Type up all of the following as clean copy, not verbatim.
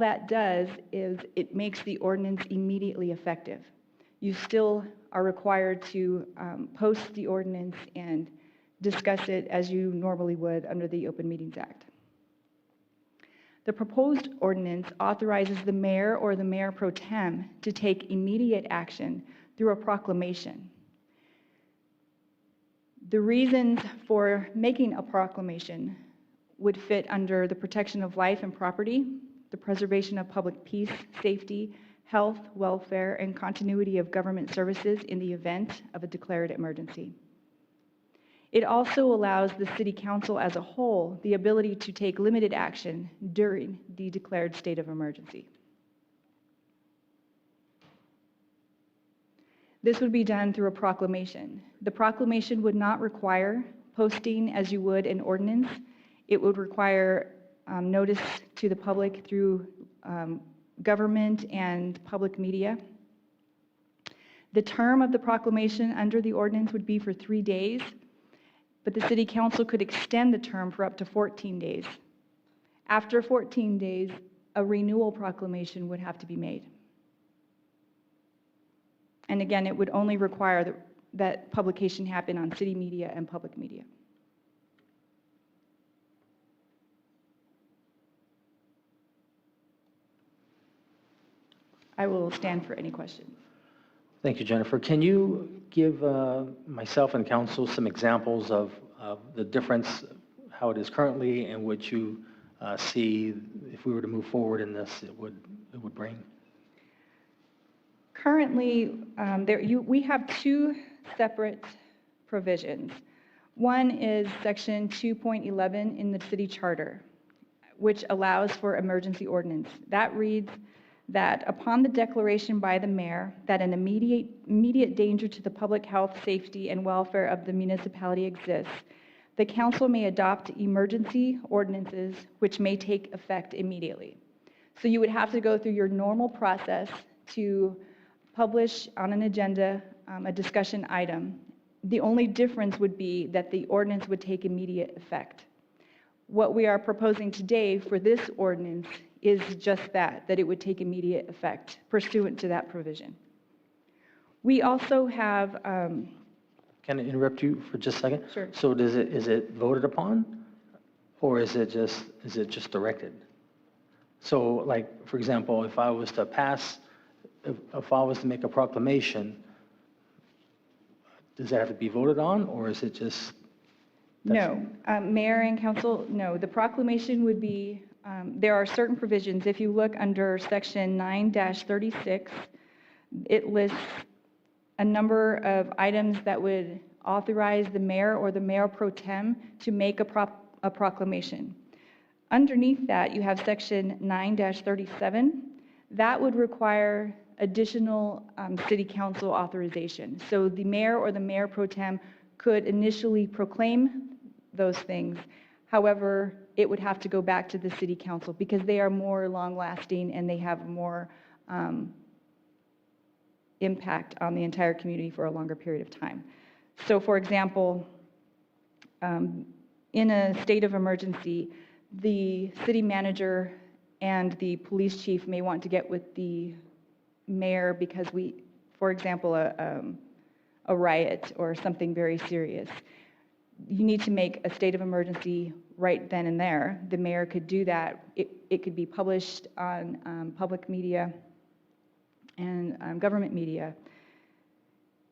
that does is it makes the ordinance immediately effective. You still are required to post the ordinance and discuss it as you normally would under the Open Meetings Act. The proposed ordinance authorizes the mayor or the mayor pro tem to take immediate action through a proclamation. The reasons for making a proclamation would fit under the protection of life and property, the preservation of public peace, safety, health, welfare, and continuity of government services in the event of a declared emergency. It also allows the City Council as a whole the ability to take limited action during the declared state of emergency. This would be done through a proclamation. The proclamation would not require posting as you would an ordinance. It would require notice to the public through government and public media. The term of the proclamation under the ordinance would be for 3 days, but the City Council could extend the term for up to 14 days. After 14 days, a renewal proclamation would have to be made. And again, it would only require that publication happen on city media and public media. I will stand for any questions. Thank you, Jennifer. Can you give myself and council some examples of the difference, how it is currently, and what you see if we were to move forward in this, it would bring? Currently, we have two separate provisions. One is Section 2.11 in the City Charter, which allows for emergency ordinance. That reads that upon the declaration by the mayor that an immediate danger to the public health, safety, and welfare of the municipality exists, the council may adopt emergency ordinances which may take effect immediately. So you would have to go through your normal process to publish on an agenda a discussion item. The only difference would be that the ordinance would take immediate effect. What we are proposing today for this ordinance is just that it would take immediate effect pursuant to that provision. We also have... Can I interrupt you for just a second? Sure. So is it voted upon, or is it just directed? So, like, for example, if I was to pass, if I was to make a proclamation, does that have to be voted on, or is it just... No, Mayor and Council, no. The proclamation would be, there are certain provisions. If you look under Section 9-36, it lists a number of items that would authorize the mayor or the mayor pro tem to make a proclamation. Underneath that, you have Section 9-37. That would require additional City Council authorization. So the mayor or the mayor pro tem could initially proclaim those things. However, it would have to go back to the City Council because they are more long-lasting and they have more impact on the entire community for a longer period of time. So, for example, in a state of emergency, the city manager and the police chief may want to get with the mayor because for example, a riot or something very serious. You need to make a state of emergency right then and there. The mayor could do that. It could be published on public media and government media.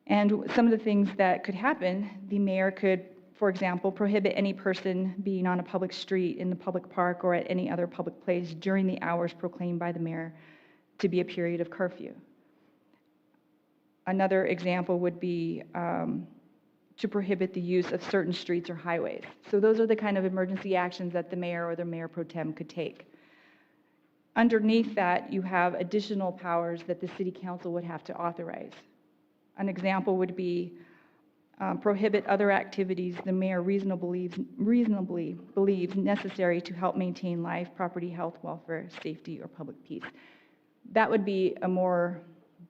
And some of the things that could happen, the mayor could, for example, prohibit any person being on a public street, in the public park, or at any other public place during the hours proclaimed by the mayor to be a period of curfew. Another example would be to prohibit the use of certain streets or highways. So those are the kind of emergency actions that the mayor or the mayor pro tem could take. Underneath that, you have additional powers that the City Council would have to authorize. An example would be prohibit other activities the mayor reasonably believes necessary to help maintain life, property, health, welfare, safety, or public peace. That would be a more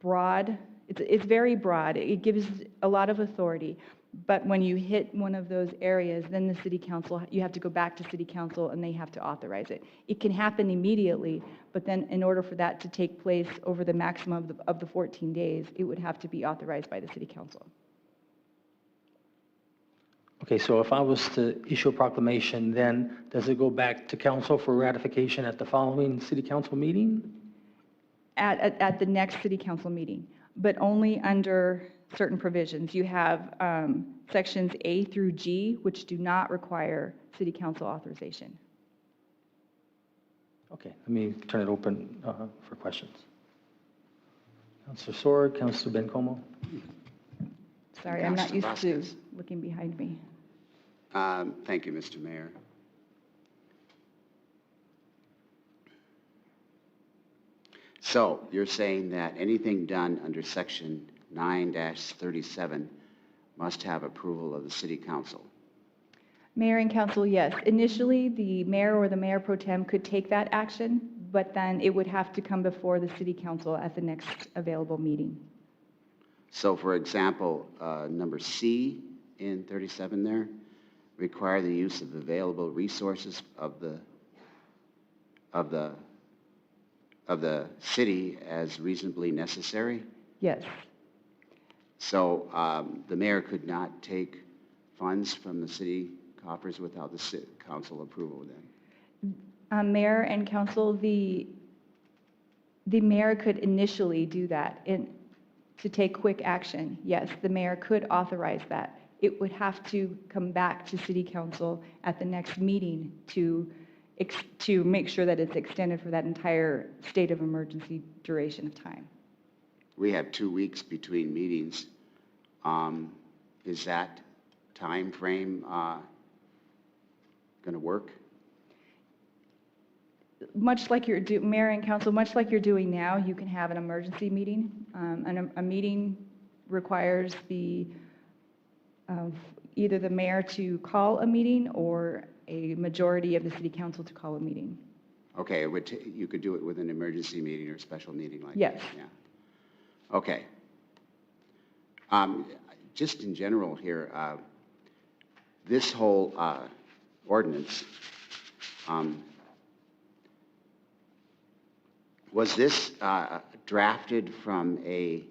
broad, it's very broad. It gives a lot of authority. But when you hit one of those areas, then the city council, you have to go back to city council and they have to authorize it. It can happen immediately, but then in order for that to take place over the maximum of the 14 days, it would have to be authorized by the city council. Okay, so if I was to issue a proclamation, then does it go back to council for ratification at the following city council meeting? At the next city council meeting, but only under certain provisions. You have sections A through G, which do not require city council authorization. Okay, let me turn it open for questions. Councilor Sword, Councilor Bencomo. Sorry, I'm not used Councilor to Vasquez. looking behind me. Thank you, Mr. Mayor. So you're saying that anything done under section 9-37 must have approval of the city council? Mayor and council, yes. Initially, the mayor or the mayor pro tem could take that action, but then it would have to come before the city council at the next available meeting. So for example, number C in 37 there, require the use of available resources of the city as reasonably necessary? Yes. So the mayor could not take funds from the city coffers without the council approval then? Mayor and council, the mayor could initially do that to take quick action. Yes, the mayor could authorize that. It would have to come back to city council at the next meeting to make sure that it's extended for that entire state of emergency duration of time. We have 2 weeks between meetings. Is that time frame going to work? Much like Mayor and council, much like you're doing now, you can have an emergency meeting. A meeting requires either the mayor to call a meeting or a majority of the city council to call a meeting. Okay, you could do it with an emergency meeting or a special meeting like Yes. that? Yeah. Okay. Just in general here, this whole ordinance, was this drafted from a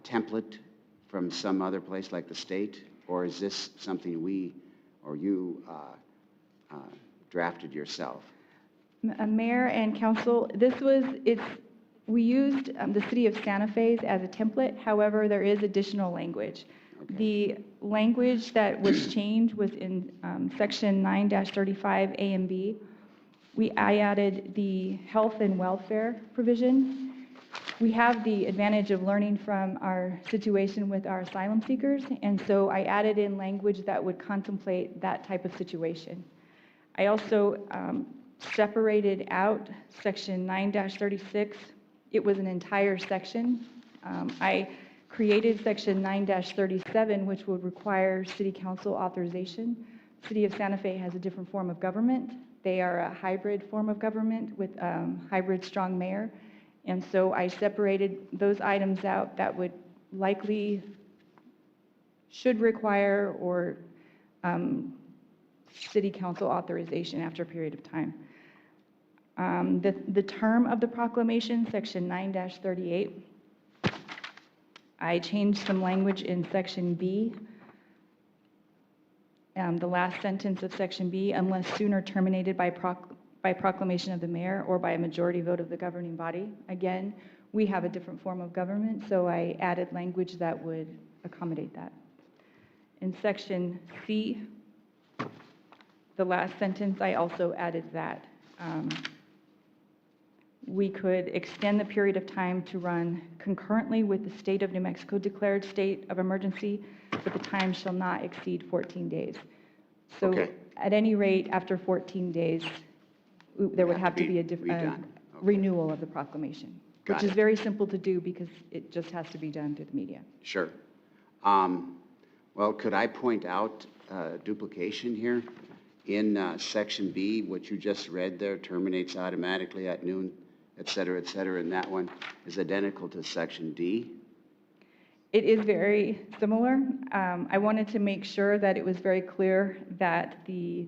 template from some other place like the state, or is this something we or you drafted yourself? Mayor and council, we used the city of Santa Fe as a template. However, there is additional language. Okay. The language that was changed was in section 9-35 A and B. I added the health and welfare provision. We have the advantage of learning from our situation with our asylum seekers, and so I added in language that would contemplate that type of situation. I also separated out section 9-36. It was an entire section. I created section 9-37, which would require city council authorization. City of Santa Fe has a different form of government. They are a hybrid form of government with hybrid strong mayor. And so I separated those items out that would likely should require or city council authorization after a period of time. The term of the proclamation, section 9-38, I changed some language in section B. The last sentence of section B, unless sooner terminated by proclamation of the mayor or by a majority vote of the governing body. Again, we have a different form of government, so I added language that would accommodate that. In section C, the last sentence, I also added that. We could extend the period of time to run concurrently with the state of New Mexico declared state of emergency, but the time shall not exceed 14 days. So Okay. at any rate, after 14 days, there would have to be a redone. Okay. renewal of the proclamation, Got which is it. very simple to do because it just has to be done through the media. Sure. Well, could I point out duplication here? In section B, what you just read there, terminates automatically at noon, et cetera, and that one is identical to section D. It is very similar. I wanted to make sure that it was very clear that the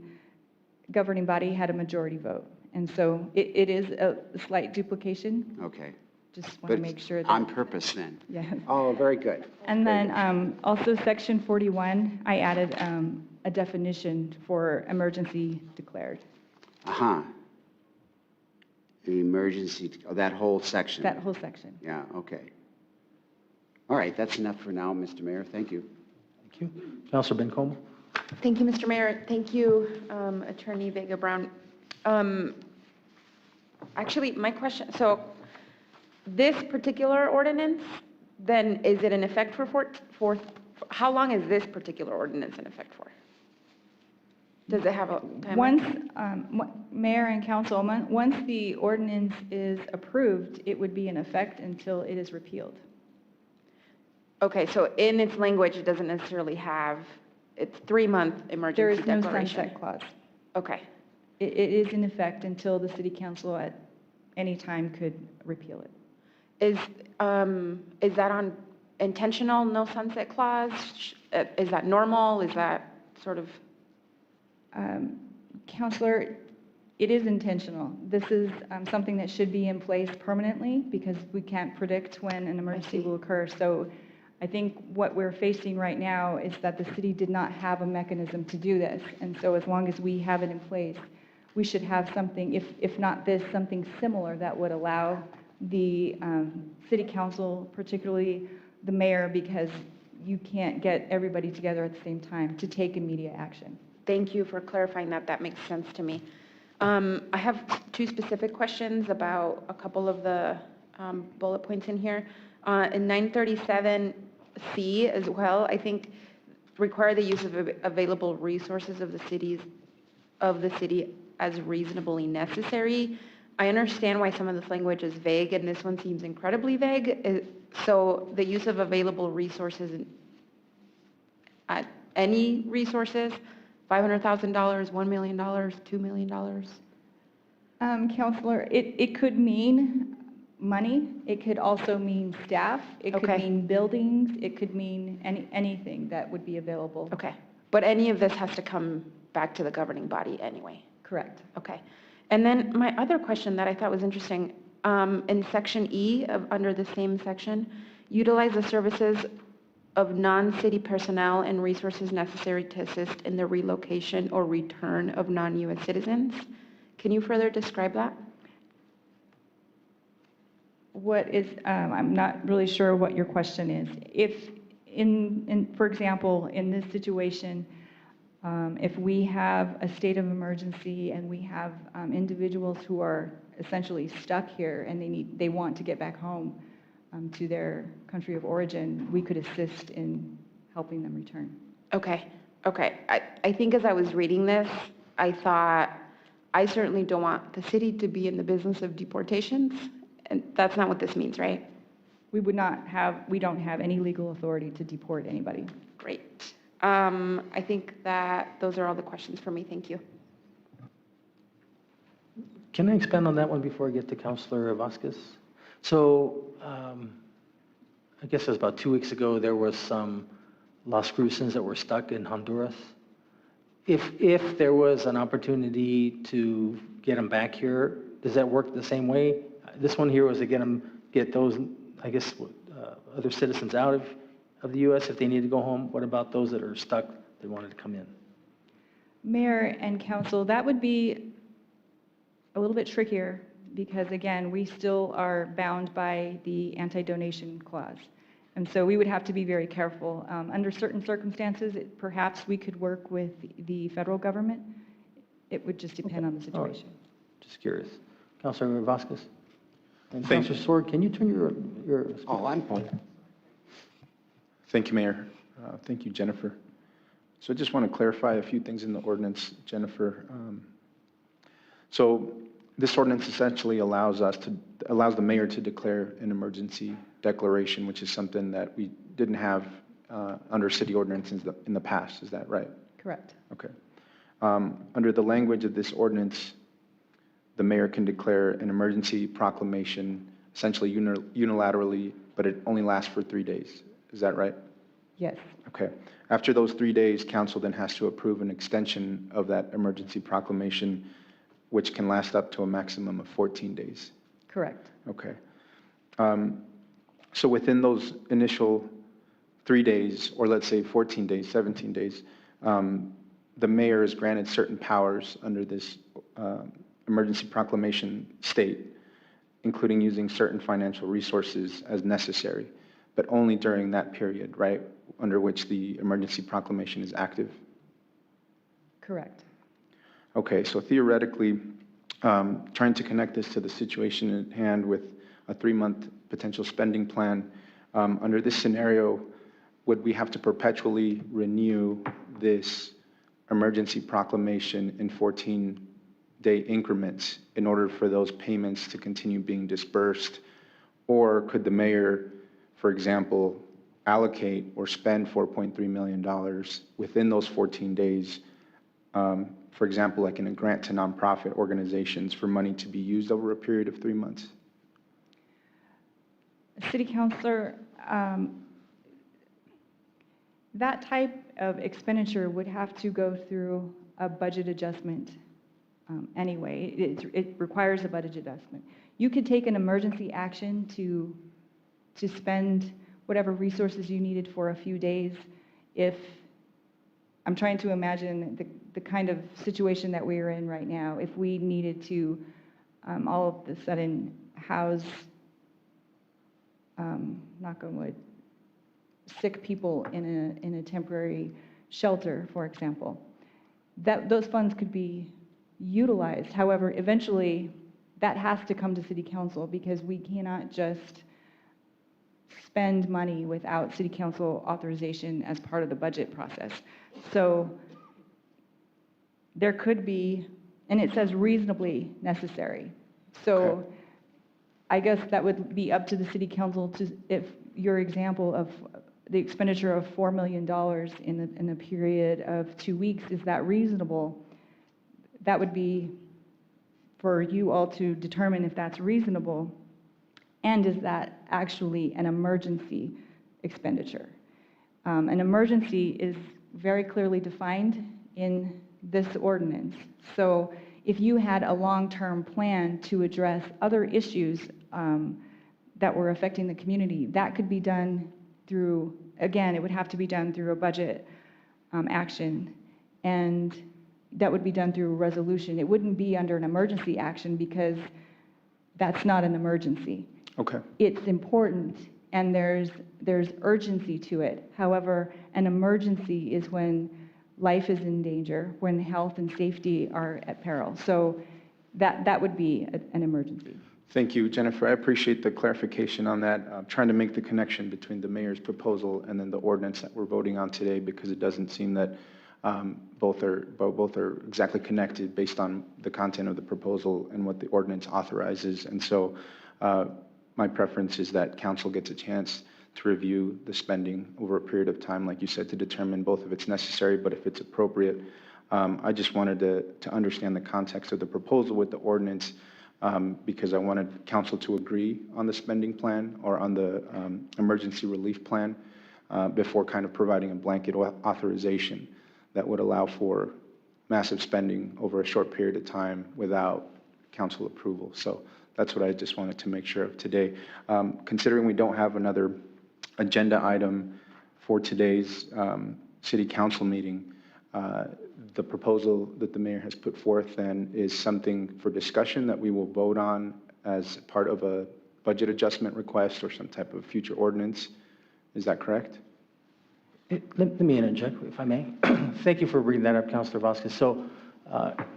governing body had a majority vote. And so it is a slight duplication. Okay. Just want But to make sure that. on purpose then? Yes. Oh, very good. And Very then good. also section 41, I added a definition for emergency declared. Uh-huh. Emergency, oh, that whole section? That whole section. Yeah, okay. All right, that's enough for now, Mr. Mayor. Thank you. Thank you. Councilor Bencomo? Thank you, Mr. Mayor. Thank you, Attorney Vega Brown. Actually, my question, so this particular ordinance, then is it in effect for how long is this particular ordinance in effect for? Does it have a time? Once, Mayor and Council, once the ordinance is approved, it would be in effect until it is repealed. Okay, so in its language, it doesn't necessarily have, it's 3-month There emergency is no declaration. sunset clause. Okay, It is in effect until the city council at any time could repeal it. is that on intentional, no sunset clause? Is that normal? Is that sort of? Counselor, it is intentional. This is something that should be in place permanently because we can't predict when an emergency see. will occur. So I think what we're facing right now is that the city did not have a mechanism to do this. And so as long as we have it in place, we should have something, if not this, something similar that would allow the city council, particularly the mayor, because you can't get everybody together at the same time to take immediate action. Thank you for clarifying that. That makes sense to me. I have 2 specific questions about a couple of the bullet points in here. In 937C as well, I think require the use of available resources of the city as reasonably necessary. I understand why some of this language is vague, and this one seems incredibly vague. So the use of available resources, any resources, $500,000, $1 million, $2 million? Counselor, it could mean money. It could also mean staff. It could Okay. mean buildings. It could mean anything that would be available. Okay, but any of this has to come back to the governing body anyway? Correct. Okay. And then my other question that I thought was interesting, in section E under the same section, utilize the services of non-city personnel and resources necessary to assist in the relocation or return of non-U.S. citizens. Can you further describe that? What is, I'm not really sure what your question is. If, for example, in this situation, if we have a state of emergency and we have individuals who are essentially stuck here and they want to get back home to their country of origin, we could assist in helping them return. Okay, okay. I think as I was reading this, I thought, I certainly don't want the city to be in the business of deportations, and that's not what this means, right? We don't have any legal authority to deport anybody. Great. I think that those are all the questions for me. Thank you. Can I expand on that one before I get to Councilor Vasquez? So I guess it was about 2 weeks ago, there was some Los Cruces that were stuck in Honduras. If there was an opportunity to get them back here, does that work the same way? This one here was to get those, I guess, other citizens out of the U.S. if they need to go home. What about those that are stuck that wanted to come in? Mayor and council, that would be a little bit trickier because, again, we still are bound by the anti-donation clause. And so we would have to be very careful. Under certain circumstances, perhaps we could work with the federal government. It would just depend on the situation. Just curious. Councilor Vasquez? And Thank Councilor Sword, can you turn your Oh, I'm fine. Thank you, Mayor. Thank you, Jennifer. So I just want to clarify a few things in the ordinance, Jennifer. So this ordinance essentially allows the mayor to declare an emergency declaration, which is something that we didn't have under city ordinances in the past. Is that right? Correct. Okay. Under the language of this ordinance, the mayor can declare an emergency proclamation essentially unilaterally, but it only lasts for 3 days. Is that right? Yes, Okay. After those 3 days, council then has to approve an extension of that emergency proclamation, which can last up to a maximum of 14 days. correct. Okay. So within those initial 3 days, or let's say 14 days, 17 days, the mayor is granted certain powers under this emergency proclamation state, including using certain financial resources as necessary, but only during that period, right, under which the emergency proclamation is active? Correct. Okay, so theoretically, trying to connect this to the situation at hand with a 3-month potential spending plan, under this scenario, would we have to perpetually renew this emergency proclamation in 14-day increments in order for those payments to continue being dispersed? Or could the mayor, for example, allocate or spend $4.3 million within those 14 days, for example, like in a grant to nonprofit organizations for money to be used over a period of 3 months? City Councilor, that type of expenditure would have to go through a budget adjustment anyway. It requires a budget adjustment. You could take an emergency action to spend whatever resources you needed for a few days if, I'm trying to imagine the kind of situation that we are in right now, if we needed to all of a sudden house, knock on wood, sick people in a temporary shelter, for example. Those funds could be utilized. However, eventually, that has to come to City Council because we cannot just spend money without City Council authorization as part of the budget process. So there could be, and it says reasonably necessary. So Okay. I guess that would be up to the City Council to, if your example of the expenditure of $4 million in a period of 2 weeks, is that reasonable? That would be for you all to determine if that's reasonable, and is that actually an emergency expenditure? An emergency is very clearly defined in this ordinance. So if you had a long-term plan to address other issues that were affecting the community, that could be done through, again, it would have to be done through a budget action, and that would be done through a resolution. It wouldn't be under an emergency action because that's not an emergency. Okay. It's important, and there's urgency to it. However, an emergency is when life is in danger, when health and safety are at peril. So that would be an emergency. Thank you, Jennifer. I appreciate the clarification on that. I'm trying to make the connection between the mayor's proposal and then the ordinance that we're voting on today, because it doesn't seem that both are exactly connected based on the content of the proposal and what the ordinance authorizes. And so my preference is that council gets a chance to review the spending over a period of time, like you said, to determine both if it's necessary, but if it's appropriate. I just wanted to understand the context of the proposal with the ordinance, because I wanted council to agree on the spending plan or on the emergency relief plan before kind of providing a blanket authorization that would allow for massive spending over a short period of time without council approval. So that's what I just wanted to make sure of today. Considering we don't have another agenda item for today's city council meeting, the proposal that the mayor has put forth then is something for discussion that we will vote on as part of a budget adjustment request or some type of future ordinance. Is that correct? Let me interject, if I may. Thank you for bringing that up, Councilor Vasquez. So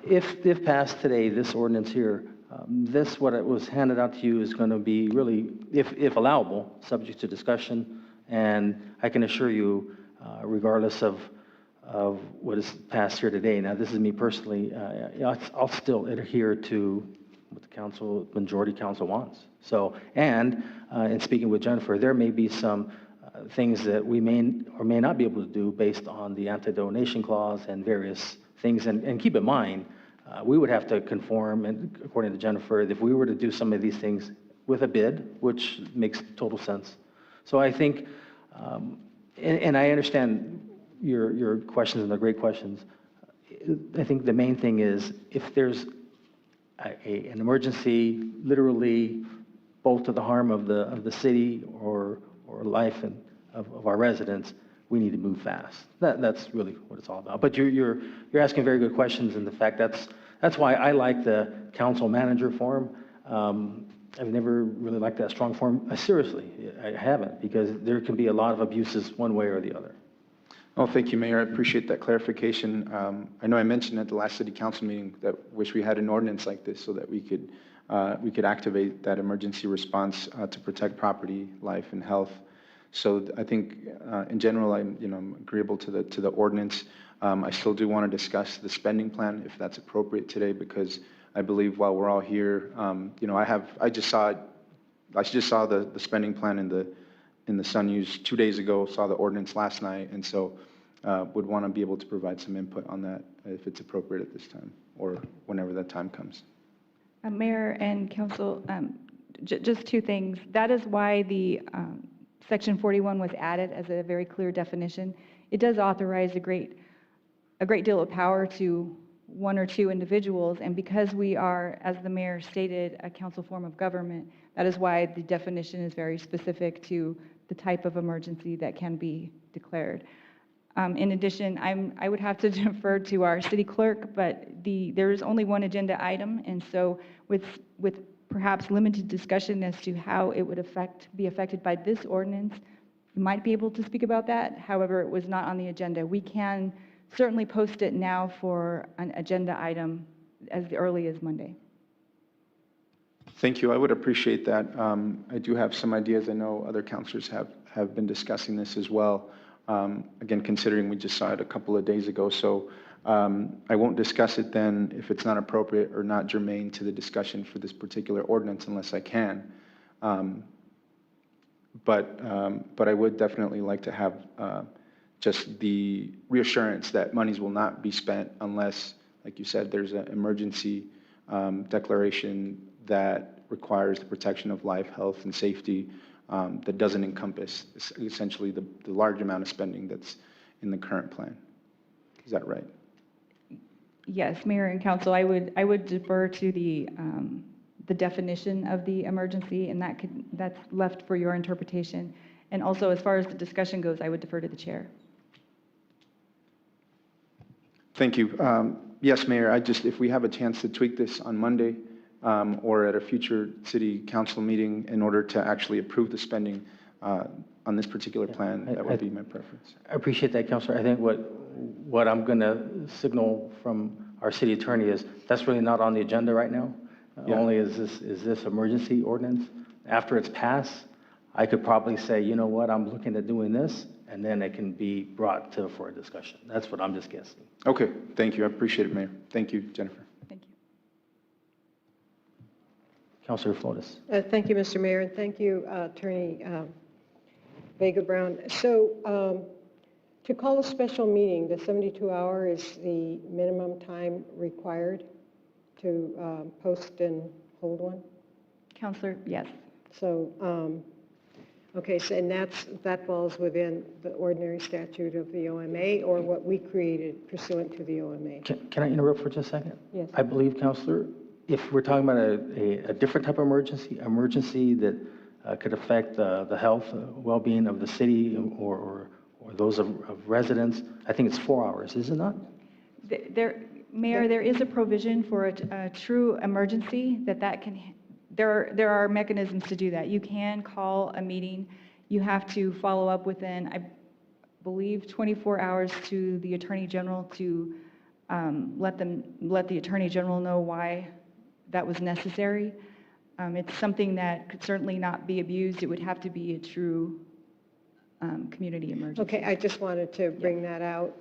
if passed today, this ordinance here, what it was handed out to you is going to be really, if allowable, subject to discussion. And I can assure you, regardless of what is passed here today, now this is me personally, I'll still adhere to what the majority council wants. So, and in speaking with Jennifer, there may be some things that we may or may not be able to do based on the anti-donation clause and various things. And keep in mind, we would have to conform, and according to Jennifer, if we were to do some of these things with a bid, which makes total sense. So I think And I understand your questions, and they're great questions. I think the main thing is if there's an emergency, literally both to the harm of the city or life of our residents, we need to move fast. That's really what it's all about. But you're asking very good questions, and the fact that's why I like the council manager form. I've never really liked that strong form. Seriously, I haven't, because there can be a lot of abuses one way or the other. Well, thank you, Mayor. I appreciate that clarification. I know I mentioned at the last city council meeting that wish we had an ordinance like this so that we could activate that emergency response to protect property, life, and health. So I think, in general, I'm agreeable to the ordinance. I still do want to discuss the spending plan, if that's appropriate today, because I believe while we're all here, I just saw the spending plan in the Sun News 2 days ago, saw the ordinance last night, and so would want to be able to provide some input on that if it's appropriate at this time or whenever that time comes. Mayor and council, just two things. That is why the Section 41 was added as a very clear definition. It does authorize a great deal of power to one or two individuals, and because we are, as the mayor stated, a council form of government, that is why the definition is very specific to the type of emergency that can be declared. In addition, I would have to defer to our city clerk, but there is only one agenda item, and so with perhaps limited discussion as to how it would be affected by this ordinance, you might be able to speak about that. However, it was not on the agenda. We can certainly post it now for an agenda item as early as Monday. Thank you. I would appreciate that. I do have some ideas. I know other councilors have been discussing this as well. Again, considering we just saw it a couple of days ago, so I won't discuss it then if it's not appropriate or not germane to the discussion for this particular ordinance unless I can. But I would definitely like to have just the reassurance that monies will not be spent unless, like you said, there's an emergency declaration that requires the protection of life, health, and safety that doesn't encompass essentially the large amount of spending that's in the current plan. Is that right? Yes, Mayor and Council, I would defer to the definition of the emergency, and that's left for your interpretation. And also, as far as the discussion goes, I would defer to the chair. Thank you. Yes, Mayor, if we have a chance to tweak this on Monday or at a future city council meeting in order to actually approve the spending on this particular plan, that would be my preference. I appreciate that, Councilor. I think what I'm going to signal from our city attorney is that's really not on the agenda right now. Yeah. Only is this emergency ordinance. After it's passed, I could probably say, you know what, I'm looking at doing this, and then it can be brought for a discussion. That's what I'm just guessing. Okay, thank you. I appreciate it, Mayor. Thank you, Jennifer. Thank you. Councilor Flores. Thank you, Mr. Mayor, and thank you, Attorney Vega Brown. So to call a special meeting, the 72-hour is the minimum time required to post and hold one? Councilor, yes. So, okay, so, and that falls within the ordinary statute of the OMA or what we created pursuant to the OMA? Can I interrupt for just a second? Yes. I believe, Councilor, if we're talking about a different type of emergency that could affect the health, well-being of the city or those of residents, I think it's 4 hours, is it not? Mayor, there is a provision for a true emergency that can. There are mechanisms to do that. You can call a meeting. You have to follow up within, I believe, 24 hours to the Attorney General to let the Attorney General know why that was necessary. It's something that could certainly not be abused. It would have to be a true community emergency. Okay, I just wanted to bring that out,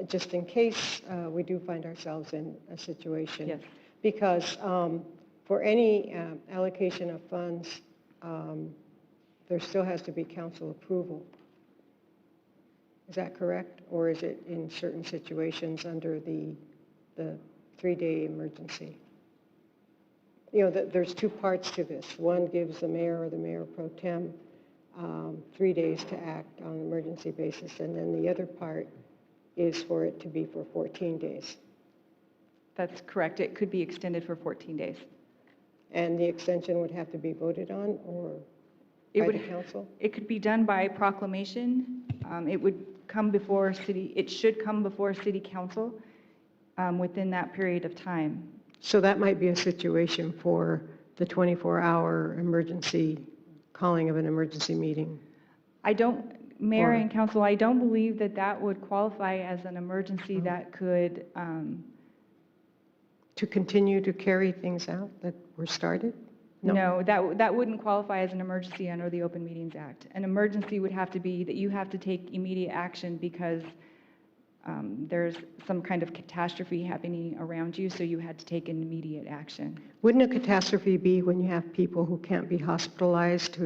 just in case we do find ourselves in a situation. Yes. Because for any allocation of funds, there still has to be council approval. Is that correct? Or is it in certain situations under the 3-day emergency? You know, there's two parts to this. One gives the mayor or the mayor pro tem 3 days to act on an emergency basis, and then the other part is for it to be for 14 days. That's correct. It could be extended for 14 days. And the extension would have to be voted on or It by would, the council? it could be done by proclamation. It would come before it should come before city council within that period of time. So that might be a situation for the 24-hour emergency, calling of an emergency meeting. Mayor Or- and council, I don't believe that that would qualify as an emergency that could, To continue to carry things out that were started? no, that wouldn't qualify as an emergency under the Open Meetings Act. An emergency would have to be that you have to take immediate action because there's some kind of catastrophe happening around you, so you had to take an immediate action. Wouldn't a catastrophe be when you have people who can't be hospitalized,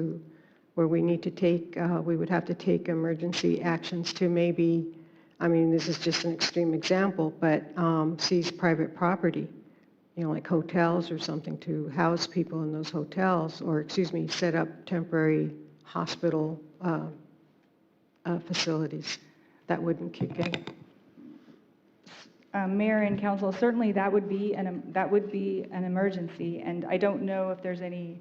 where we need to take, we would have to take emergency actions to maybe, I mean, this is just an extreme example, but seize private property, like hotels or something, to house people in those hotels, or, set up temporary hospital facilities. That wouldn't kick in. Mayor and council, certainly that would be an emergency, and I don't know if there's any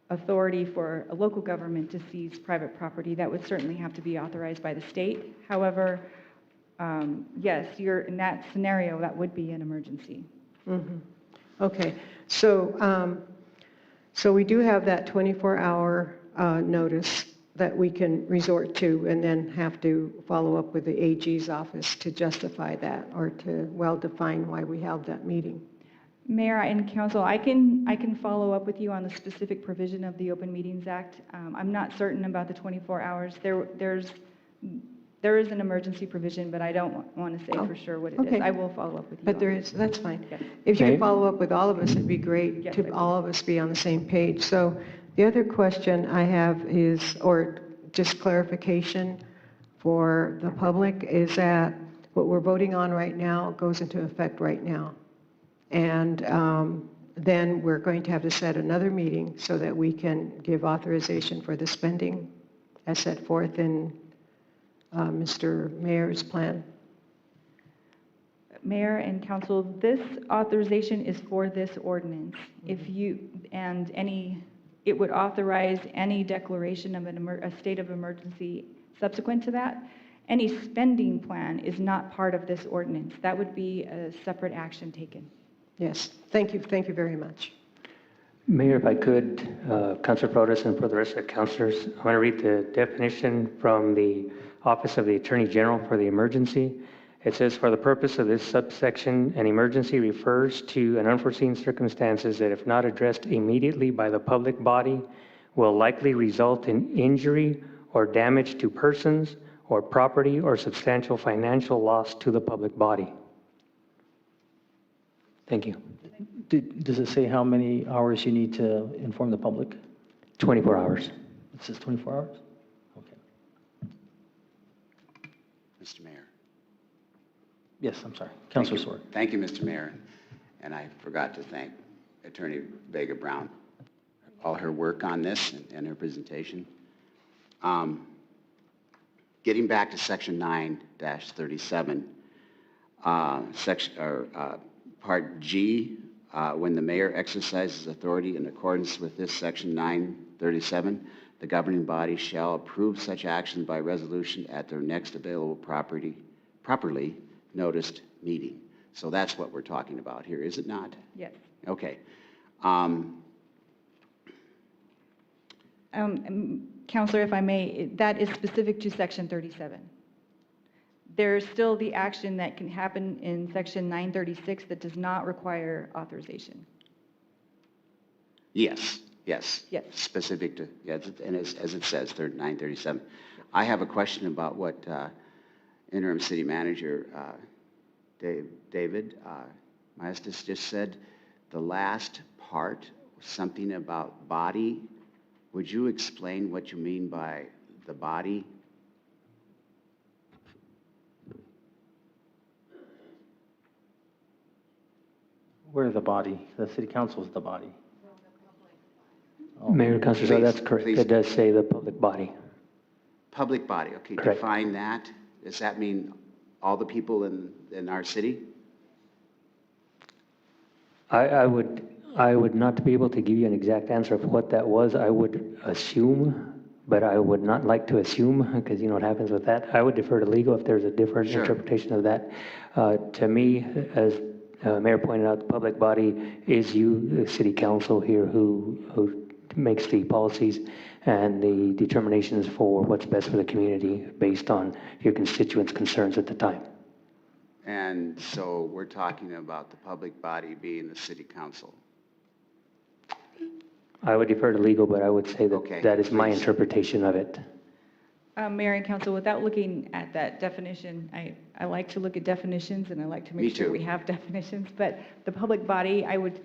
authority for a local government to seize private property. That would certainly have to be authorized by the state. However, yes, in that scenario, that would be an emergency. Mm-hmm. Okay, so we do have that 24-hour notice that we can resort to and then have to follow up with the AG's office to justify that or to well define why we held that meeting. Mayor and council, I can follow up with you on the specific provision of the Open Meetings Act. I'm not certain about the 24 hours. There is an emergency provision, but I don't want to say for sure what it is. Okay. I will follow up with you. But on there that. is, that's fine. Yes. If you Okay. could follow up with all of us, it'd be great Yes, I to will. all of us be on the same page. So the other question I have is, or just clarification for the public, is that what we're voting on right now goes into effect right now. And then we're going to have to set another meeting so that we can give authorization for the spending as set forth in Mr. Mayor's plan. Mayor and council, this authorization is for this ordinance. If it would authorize any declaration of a state of emergency subsequent to that. Any spending plan is not part of this ordinance. That would be a separate action taken. Yes, thank you very much. Mayor, if I could, Councilor Flores, and for the rest of the councilors, I want to read the definition from the Office of the Attorney General for the emergency. It says, for the purpose of this subsection, an emergency refers to an unforeseen circumstances that, if not addressed immediately by the public body, will likely result in injury or damage to persons or property or substantial financial loss to the public body. Thank you. Does it say how many hours you need to inform the public? 24 hours. It says 24 hours? Okay. Mr. Mayor. Yes, I'm sorry. Councilor Thank you. Sword. Thank you, Mr. Mayor. And I forgot to thank Attorney Vega Brown, all her work on this and her presentation. Getting back to Section 9-37, Part G, when the mayor exercises authority in accordance with this Section 937, the governing body shall approve such action by resolution at their next available properly noticed meeting. So that's what we're talking about here, is it not? Yes. Okay. Counselor, if I may, that is specific to Section 37. There's still the action that can happen in Section 936 that does not require authorization. Yes. Yes. Specific to, yes, and as it says, 937. I have a question about what Interim City Manager David Maestas just said. The last part, something about body. Would you explain what you mean by the body? We're the body. The city council is the body. Mayor, Councilor, so Please, that's correct. please. It does say the public body. Public body, okay, Correct. define that. Does that mean all the people in our city? I would not be able to give you an exact answer of what that was. I would assume, but I would not like to assume, because you know what happens with that. I would defer to legal if there's a different Sure. interpretation of that. To me, as Mayor pointed out, the public body is you, the city council here, who makes the policies and the determinations for what's best for the community based on your constituents' concerns at the time. And so we're talking about the public body being the city council. I would defer to legal, but I would say that Okay, that is my please. interpretation of it. Mayor and council, without looking at that definition, I like to look at definitions and I like to Me make sure too. we have definitions, but the public body, I would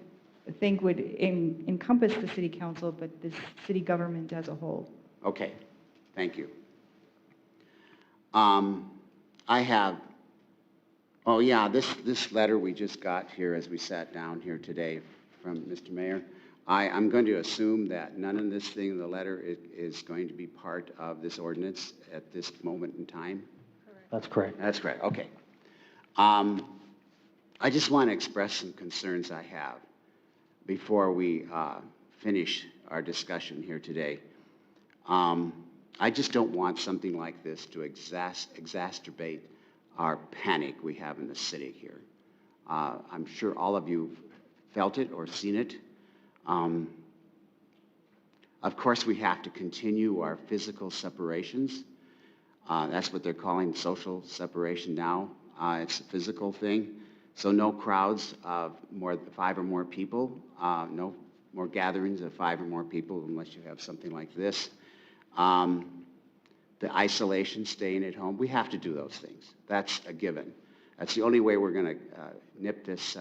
think would encompass the city council, but the city government as a whole. Okay, thank you. I have, oh yeah, this letter we just got here as we sat down here today from Mr. Mayor, I'm going to assume that none of this thing in the letter is going to be part of this ordinance at this moment in time? That's correct. That's correct, okay. I just want to express some concerns I have before we finish our discussion here today. I just don't want something like this to exacerbate our panic we have in the city here. I'm sure all of you felt it or seen it. Of course, we have to continue our physical separations. That's what they're calling social separation now. It's a physical thing. So no crowds of more than 5 or more people, no more gatherings of 5 or more people unless you have something like this. The isolation, staying at home, we have to do those things. That's a given. That's the only way we're going to nip this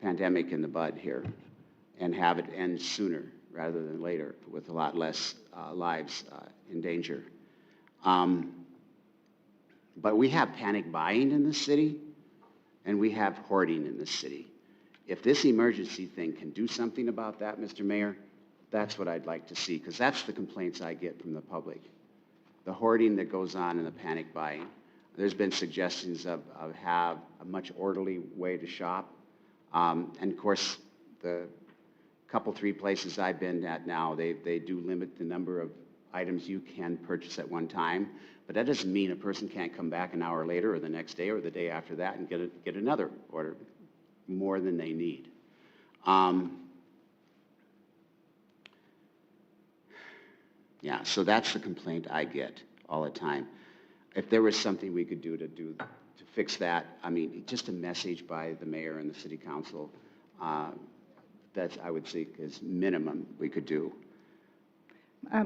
pandemic in the bud here and have it end sooner rather than later with a lot less lives in danger. But we have panic buying in the city, and we have hoarding in the city. If this emergency thing can do something about that, Mr. Mayor, that's what I'd like to see, because that's the complaints I get from the public. The hoarding that goes on and the panic buying. There's been suggestions of have a much orderly way to shop. And of course, the couple, 3 places I've been at now, they do limit the number of items you can purchase at one time. But that doesn't mean a person can't come back an hour later or the next day or the day after that and get another order, more than they need. Yeah, so that's the complaint I get all the time. If there was something we could do to fix that, I mean, just a message by the mayor and the city council, that I would say is minimum we could do.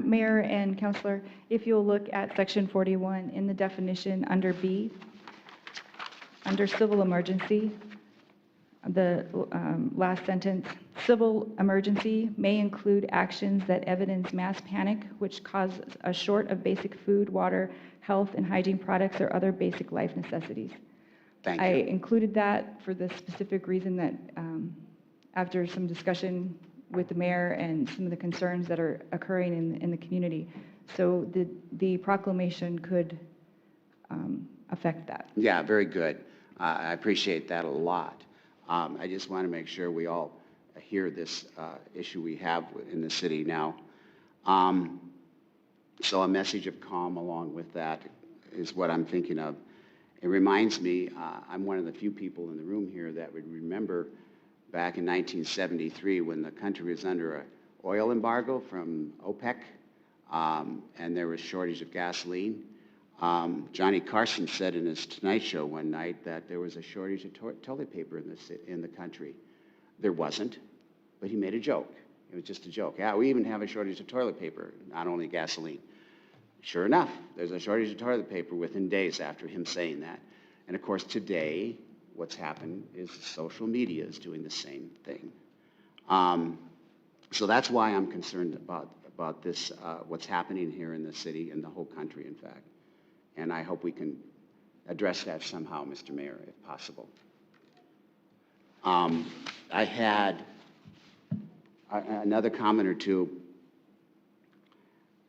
Mayor and Councilor, if you'll look at section 41 in the definition under B, under civil emergency, the last sentence, civil emergency may include actions that evidence mass panic, which causes a short of basic food, water, health, and hygiene products or other basic life necessities. Thank I you. included that for the specific reason that after some discussion with the mayor and some of the concerns that are occurring in the community. So the proclamation could affect that. Yeah, very good. I appreciate that a lot. I just want to make sure we all hear this issue we have in the city now. So a message of calm along with that is what I'm thinking of. It reminds me, I'm one of the few people in the room here that would remember back in 1973 when the country was under an oil embargo from OPEC, and there was shortage of gasoline. Johnny Carson said in his Tonight Show one night that there was a shortage of toilet paper in the country. There wasn't, but he made a joke. It was just a joke. Yeah, we even have a shortage of toilet paper, not only gasoline. Sure enough, there's a shortage of toilet paper within days after him saying that. And of course, today, what's happened is social media is doing the same thing. So that's why I'm concerned about this, what's happening here in the city and the whole country, in fact. And I hope we can address that somehow, Mr. Mayor, if possible. I had another comment or two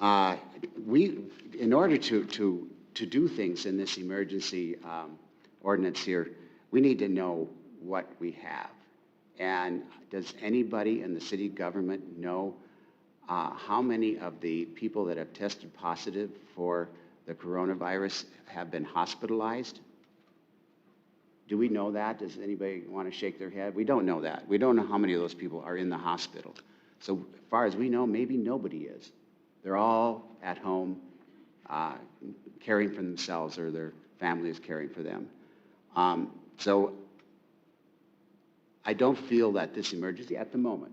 In order to do things in this emergency ordinance here, we need to know what we have. And does anybody in the city government know how many of the people that have tested positive for the coronavirus have been hospitalized? Do we know that? Does anybody want to shake their head? We don't know that. We don't know how many of those people are in the hospital. So as far as we know, maybe nobody is. They're all at home caring for themselves, or their family is caring for them. So I don't feel that this emergency at the moment,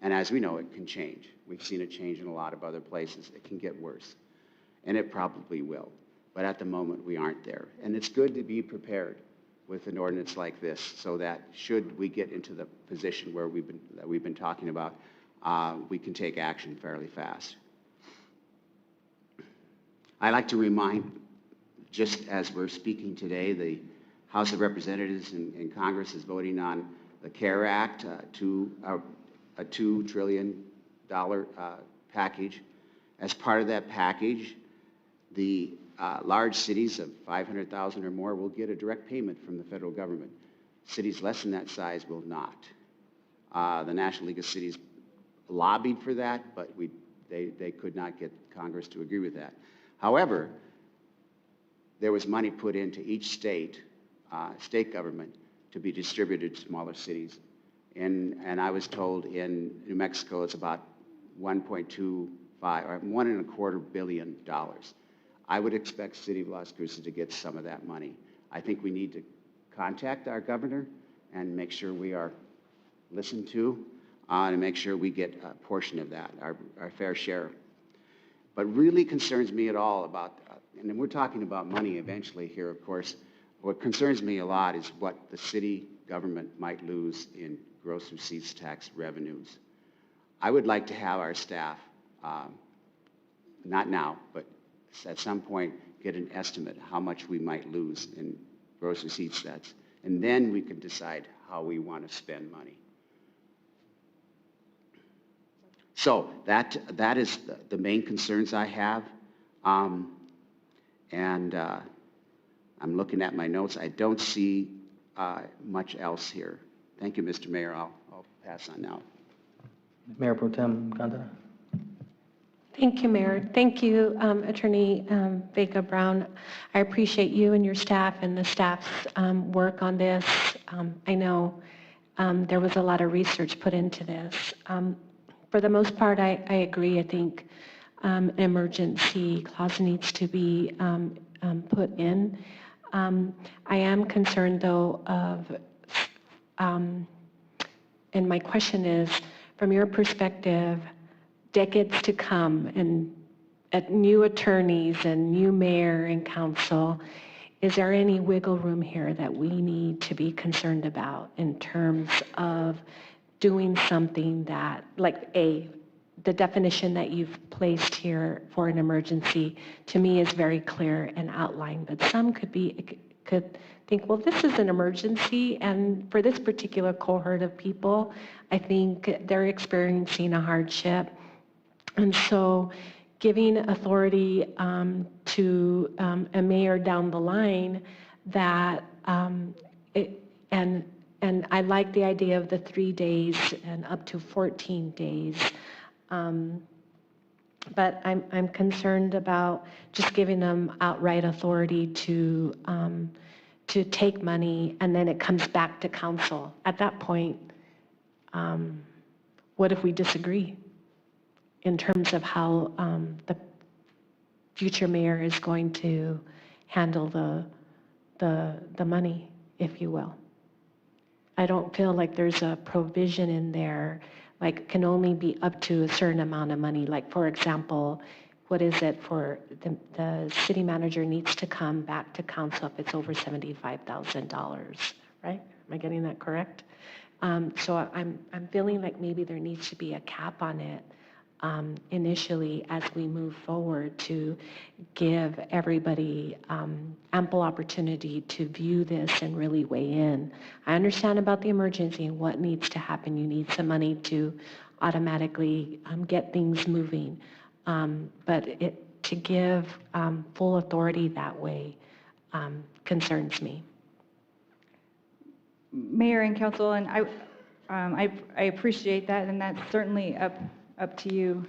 and as we know, it can change. We've seen it change in a lot of other places. It can get worse, and it probably will. But at the moment, we aren't there. And it's good to be prepared with an ordinance like this, so that should we get into the position where we've been talking about, we can take action fairly fast. I'd like to remind, just as we're speaking today, the House of Representatives in Congress is voting on the CARE Act, a $2 trillion package. As part of that package, the large cities of 500,000 or more will get a direct payment from the federal government. Cities less than that size will not. The National League of Cities lobbied for that, but they could not get Congress to agree with that. However, there was money put into each state government to be distributed to smaller cities. And I was told in New Mexico it's about $1.25 or $1.25 billion. I would expect City of Las Cruces to get some of that money. I think we need to contact our governor and make sure we are listened to, and make sure we get a portion of that, our fair share. But really concerns me at all about, and we're talking about money eventually here, of course, what concerns me a lot is what the city government might lose in gross receipts tax revenues. I would like to have our staff, not now, but at some point, get an estimate how much we might lose in gross receipts tax, and then we can decide how we want to spend money. So that is the main concerns I have, and I'm looking at my notes. I don't see much else here. Thank you, Mr. Mayor. I'll pass on now. Mayor Pro Tem Gondara. Thank you, Mayor. Thank you, Attorney Vega Brown. I appreciate you and your staff and the staff's work on this. I know there was a lot of research put into this. For the most part, I agree. I think an emergency clause needs to be put in. I am concerned, though, and my question is, from your perspective, decades to come, and at new attorneys and new mayor and council, is there any wiggle room here that we need to be concerned about in terms of doing something that, like the definition that you've placed here for an emergency, to me is very clear and outlined, but some could think, well, this is an emergency, and for this particular cohort of people, I think they're experiencing a hardship. And so giving authority to a mayor down the line that, and I like the idea of the 3 days and up to 14 days, but I'm concerned about just giving them outright authority to take money, and then it comes back to council. At that point, what if we disagree in terms of how the future mayor is going to handle the money, if you will? I don't feel like there's a provision in there, like can only be up to a certain amount of money. Like, for example, what is it for the city manager needs to come back to council if it's over $75,000, right? Am I getting that correct? So I'm feeling like maybe there needs to be a cap on it initially as we move forward, to give everybody ample opportunity to view this and really weigh in. I understand about the emergency and what needs to happen. You need some money to automatically get things moving. But to give full authority that way concerns me. Mayor and council, and I appreciate that, and that's certainly up to you,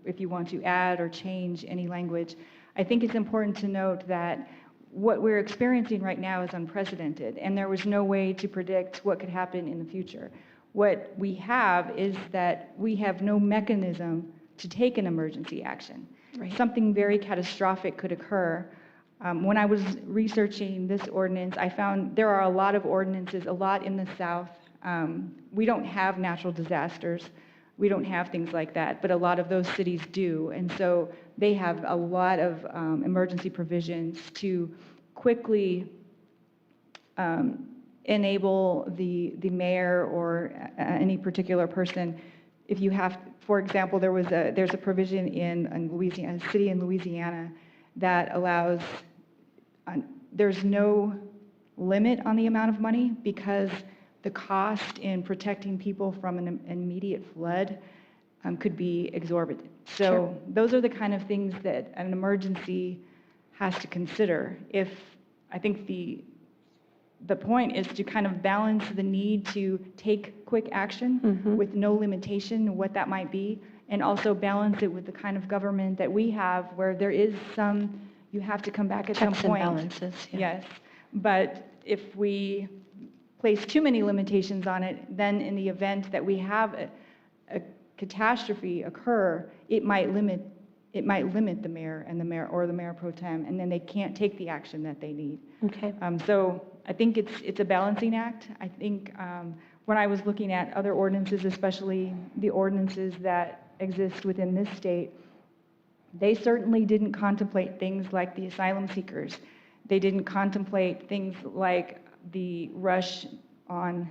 if you want to add or change any language. I think it's important to note that what we're experiencing right now is unprecedented, and there was no way to predict what could happen in the future. What we have is that we have no mechanism to take an emergency action. Right. Something very catastrophic could occur. When I was researching this ordinance, I found there are a lot of ordinances, a lot in the South. We don't have natural disasters. We don't have things like that, but a lot of those cities do. And so they have a lot of emergency provisions to quickly enable the mayor or any particular person. If you have, for example, there's a provision in Louisiana, a city in Louisiana that allows, there's no limit on the amount of money because the cost in protecting people from an immediate flood could be exorbitant. So Sure. Those are the kind of things that an emergency has to consider. I think the point is to kind of balance the need to take quick action with no limitation, what that might be, and also balance it with the kind of government that we have where there is you have to come back at some Checks and point. balances, yeah. Yes, but if we place too many limitations on it, then in the event that we have a catastrophe occur, it might limit the mayor and the mayor pro tem, and then they can't take the action that they need. Okay. So I think it's a balancing act. I think when I was looking at other ordinances, especially the ordinances that exist within this state, they certainly didn't contemplate things like the asylum seekers. They didn't contemplate things like the rush on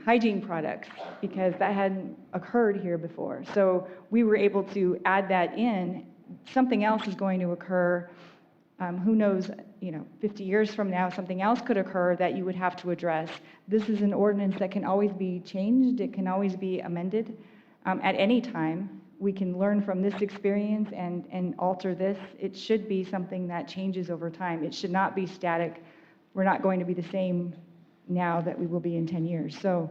hygiene products because that hadn't occurred here before. So we were able to add that in. Something else is going to occur. Who knows, 50 years from now, something else could occur that you would have to address. This is an ordinance that can always be changed. It can always be amended at any time. We can learn from this experience and alter this. It should be something that changes over time. It should not be static. We're not going to be the same now that we will be in 10 years. So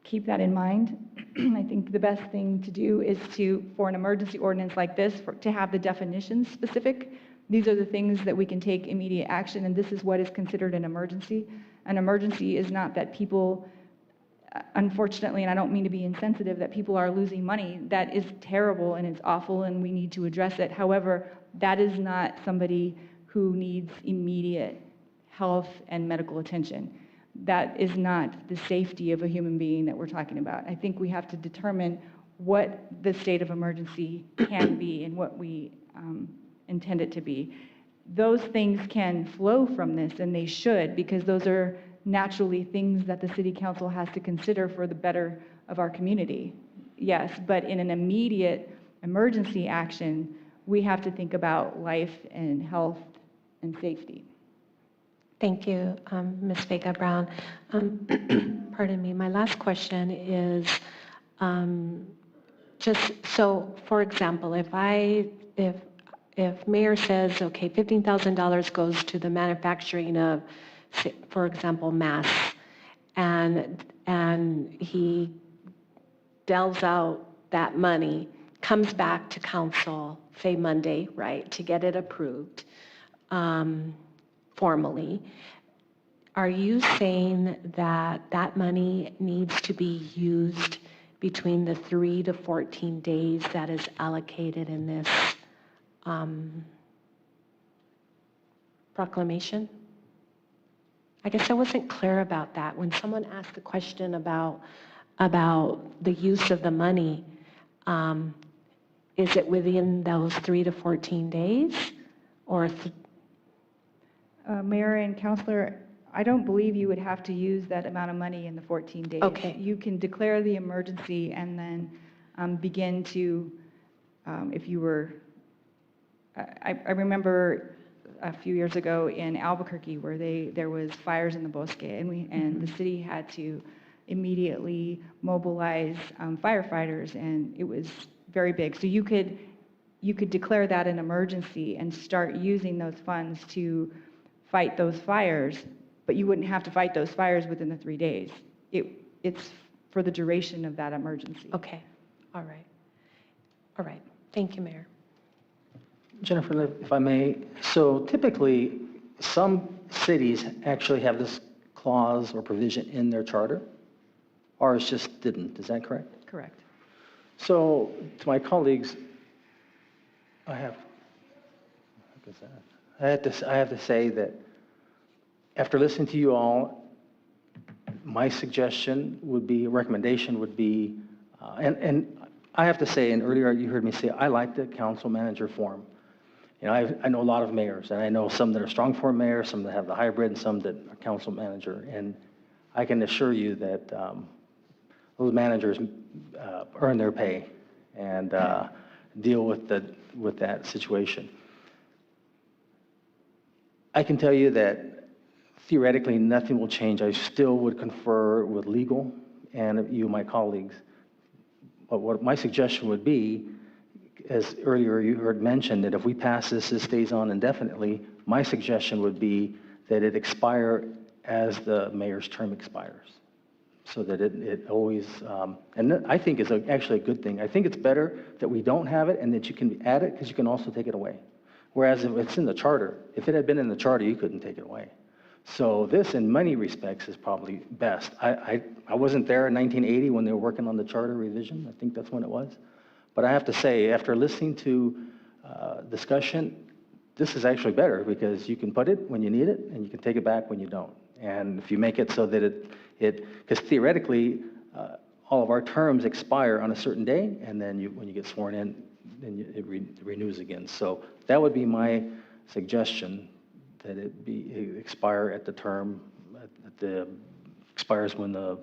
keep that in mind. I think the best thing to do is for an emergency ordinance like this, to have the definitions specific. These are the things that we can take immediate action, and this is what is considered an emergency. An emergency is not that people, unfortunately, and I don't mean to be insensitive, that people are losing money. That is terrible and it's awful and we need to address it. However, that is not somebody who needs immediate health and medical attention. That is not the safety of a human being that we're talking about. I think we have to determine what the state of emergency can be and what we intend it to be. Those things can flow from this, and they should, because those are naturally things that the city council has to consider for the better of our community. Yes, but in an immediate emergency action, we have to think about life and health and safety. Thank you, Ms. Vega Brown. Pardon me. My last question is just so, for example, if mayor says, okay, $15,000 goes to the manufacturing of, for example, masks, and he delves out that money, comes back to council, say Monday, right, to get it approved formally. Are you saying that that money needs to be used between the 3 to 14 days that is allocated in this proclamation? I guess I wasn't clear about that. When someone asked the question about the use of the money, is it within those 3 to 14 days? Or Mayor and Councilor, I don't believe you would have to use that amount of money in the 14 days. Okay. You can declare the emergency and then begin to, if you were, I remember a few years ago in Albuquerque where there was fires in the Bosque, and the city had to immediately mobilize firefighters, and it was very big. So you could declare that an emergency and start using those funds to fight those fires, but you wouldn't have to fight those fires within the 3 days. It's for the duration of that emergency. Okay, all right. All right, thank you, Mayor. Jennifer, if I may, so typically, some cities actually have this clause or provision in their charter. Ours just didn't, is that correct? Correct. So, to my colleagues, I have to say that after listening to you all, my suggestion would be, recommendation would be, and I have to say, and earlier you heard me say, I like the council manager form. You know, I know a lot of mayors, and I know some that are strong form mayors, some that have the hybrid, and some that are council manager. And I can assure you that those managers earn their pay and deal with that situation. I can tell you that theoretically nothing will change. I still would confer with legal and you, my colleagues. But what my suggestion would be, as earlier you heard mentioned, that if we pass this, it stays on indefinitely. My suggestion would be that it expire as the mayor's term expires, so that it always, and that I think is actually a good thing. I think it's better that we don't have it and that you can add it because you can also take it away. Whereas if it's in the charter, if it had been in the charter, you couldn't take it away. So this, in many respects, is probably best. I wasn't there in 1980 when they were working on the charter revision. I think that's when it was. But I have to say, after listening to discussion, this is actually better because you can put it when you need it and you can take it back when you don't. And if you make it so that because theoretically, all of our terms expire on a certain day, and then when you get sworn in, then it renews again. So that would be my suggestion, that it expire at the term, expires when the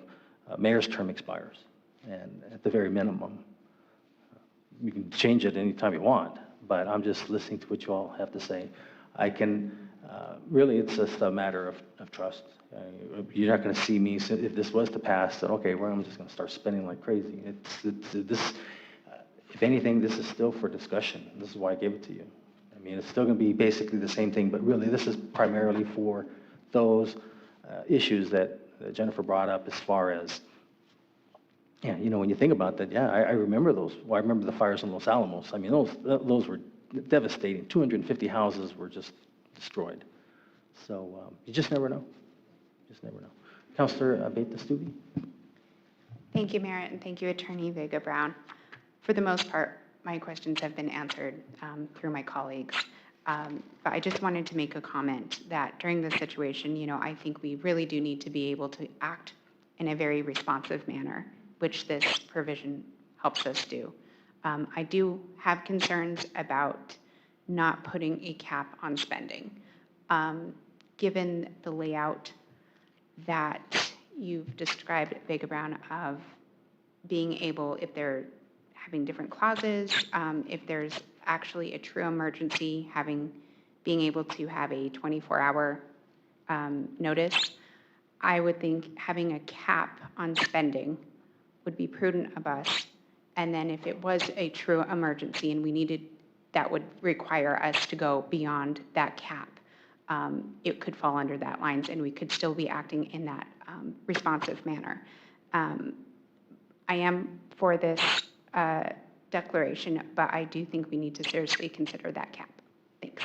mayor's term expires, and at the very minimum. You can change it anytime you want, but I'm just listening to what you all have to say. I can, really, it's just a matter of trust. You're not going to see me, so if this was to pass, that, okay, well, I'm just going to start spending like crazy. If anything, this is still for discussion. This is why I gave it to you. I mean, it's still going to be basically the same thing, but really, this is primarily for those issues that Jennifer brought up as far as, yeah, you know, when you think about that, yeah, I remember those. Well, I remember the fires in Los Alamos. I mean, those were devastating. 250 houses were just destroyed. So you just never know. Just never know. Councilor Beta-Stubbe. Thank you, Mayor, and thank you, Attorney Vega-Brown. For the most part, my questions have been answered through my colleagues. But I just wanted to make a comment that during this situation, you know, I think we really do need to be able to act in a very responsive manner, which this provision helps us do. I do have concerns about not putting a cap on spending. Given the layout that you've described, Vega-Brown, of being able, if they're having different clauses, if there's actually a true emergency, being able to have a 24-hour notice, I would think having a cap on spending would be prudent of us. And then if it was a true emergency and we needed, that would require us to go beyond that cap. It could fall under that lines and we could still be acting in that responsive manner. I am for this declaration, but I do think we need to seriously consider that cap. Thanks.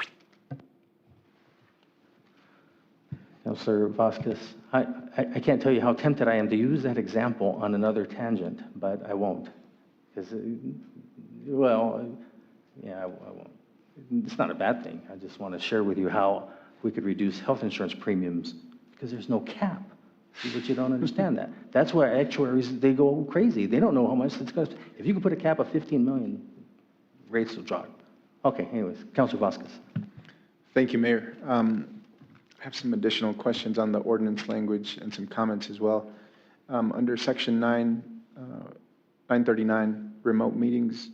Councilor Vasquez, I can't tell you how tempted I am to use that example on another tangent, but I won't. Because, well, yeah, I won't. It's not a bad thing. I just want to share with you how we could reduce health insurance premiums because there's no cap. See, but you don't understand that. That's why actuaries, they go crazy. They don't know how much it's going to. If you could put a cap of 15 million, rates will drop. Okay, anyways, Councilor Vasquez. Thank you, Mayor. I have some additional questions on the ordinance language and some comments as well. Under Section 939, remote meetings.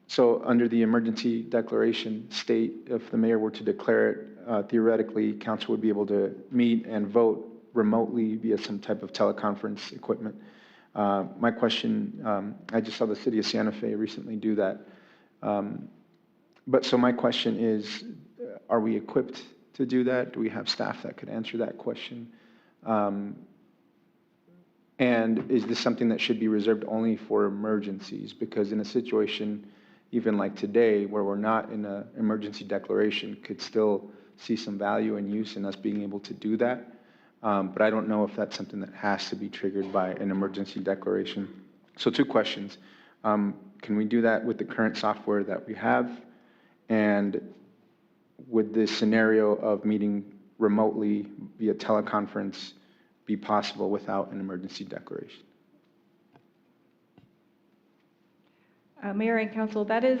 So under the emergency declaration state, if the mayor were to declare it, theoretically, council would be able to meet and vote remotely via some type of teleconference equipment. My question, I just saw the city of Santa Fe recently do that. So my question is, are we equipped to do that? Do we have staff that could answer that question? And is this something that should be reserved only for emergencies? Because in a situation even like today, where we're not in an emergency declaration, could still see some value and use in us being able to do that. But I don't know if that's something that has to be triggered by an emergency declaration. So 2 questions. Can we do that with the current software that we have? And would this scenario of meeting remotely via teleconference be possible without an emergency declaration? Mayor and Council, that is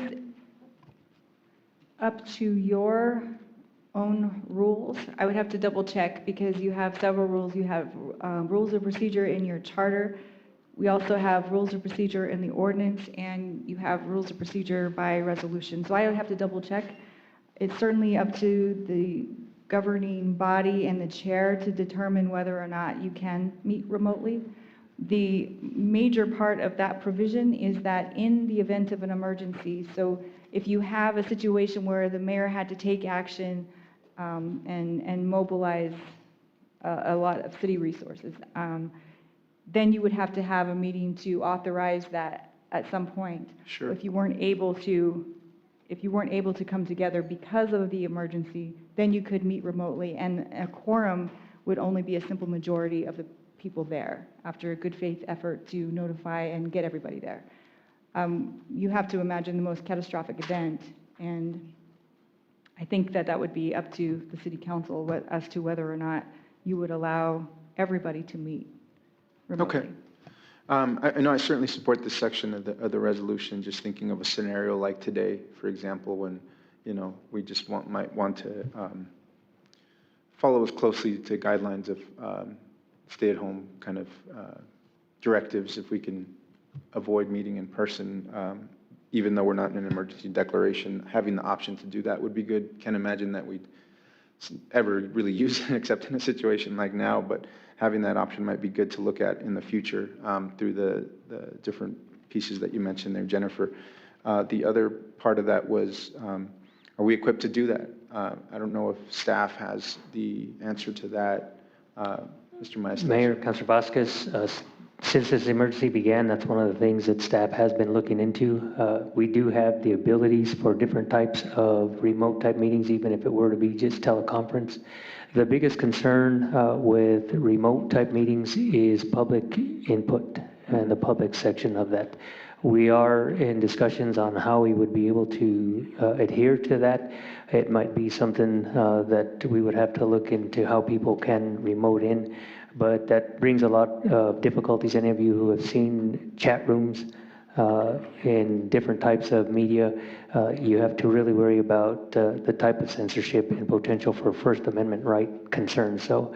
up to your own rules. I would have to double check because you have several rules. You have rules of procedure in your charter. We also have rules of procedure in the ordinance, and you have rules of procedure by resolution. So I would have to double check. It's certainly up to the governing body and the chair to determine whether or not you can meet remotely. The major part of that provision is that in the event of an emergency, so if you have a situation where the mayor had to take action and mobilize a lot of city resources, then you would have to have a meeting to authorize that at some point. Sure. If you weren't able to come together because of the emergency, then you could meet remotely, and a quorum would only be a simple majority of the people there after a good faith effort to notify and get everybody there. You have to imagine the most catastrophic event, and I think that that would be up to the city council as to whether or not you would allow everybody to meet remotely. Okay. I know I certainly support this section of the resolution, just thinking of a scenario like today, for example, when, we just might want to follow as closely to guidelines of stay-at-home kind of directives if we can avoid meeting in person, even though we're not in an emergency declaration. Having the option to do that would be good. Can't imagine that we'd ever really use it except in a situation like now, but having that option might be good to look at in the future through the different pieces that you mentioned there, Jennifer. The other part of that was, are we equipped to do that? I don't know if staff has the answer to that. Mr. Maestas. Mayor, Councilor Vasquez, since this emergency began, that's one of the things that staff has been looking into. We do have the abilities for different types of remote type meetings, even if it were to be just teleconference. The biggest concern with remote type meetings is public input and the public section of that. We are in discussions on how we would be able to adhere to that. It might be something that we would have to look into how people can remote in, but that brings a lot of difficulties. Any of you who have seen chat rooms in different types of media, you have to really worry about the type of censorship and potential for First Amendment right concerns. So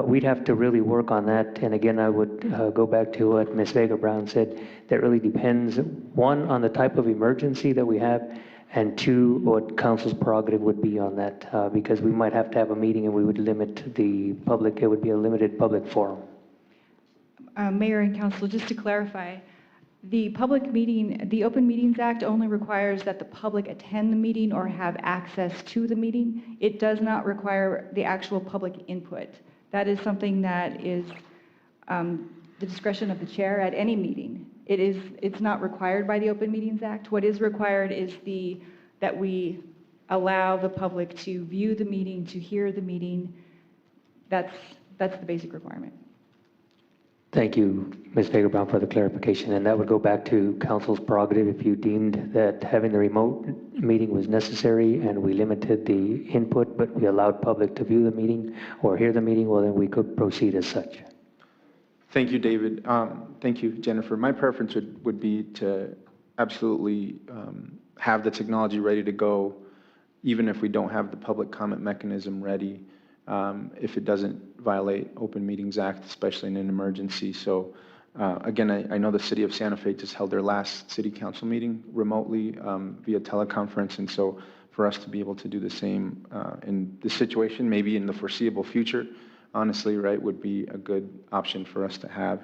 we'd have to really work on that. And again, I would go back to what Ms. Vega Brown said. That really depends, one, on the type of emergency that we have, and two, what council's prerogative would be on that, because we might have to have a meeting and we would limit the public. It would be a limited public forum. Mayor and Council, just to clarify, the Open Meetings Act only requires that the public attend the meeting or have access to the meeting. It does not require the actual public input. That is something that is the discretion of the chair at any meeting. It's not required by the Open Meetings Act. What is required is that we allow the public to view the meeting, to hear the meeting. That's the basic requirement. Thank you, Ms. Vega Brown, for the clarification. And that would go back to council's prerogative. If you deemed that having the remote meeting was necessary and we limited the input, but we allowed public to view the meeting or hear the meeting, well, then we could proceed as such. Thank you, David. Thank you, Jennifer. My preference would be to absolutely have the technology ready to go, even if we don't have the public comment mechanism ready, if it doesn't violate Open Meetings Act, especially in an emergency. So again, I know the city of Santa Fe just held their last city council meeting remotely via teleconference, and so for us to be able to do the same in this situation, maybe in the foreseeable future, honestly, right, would be a good option for us to have.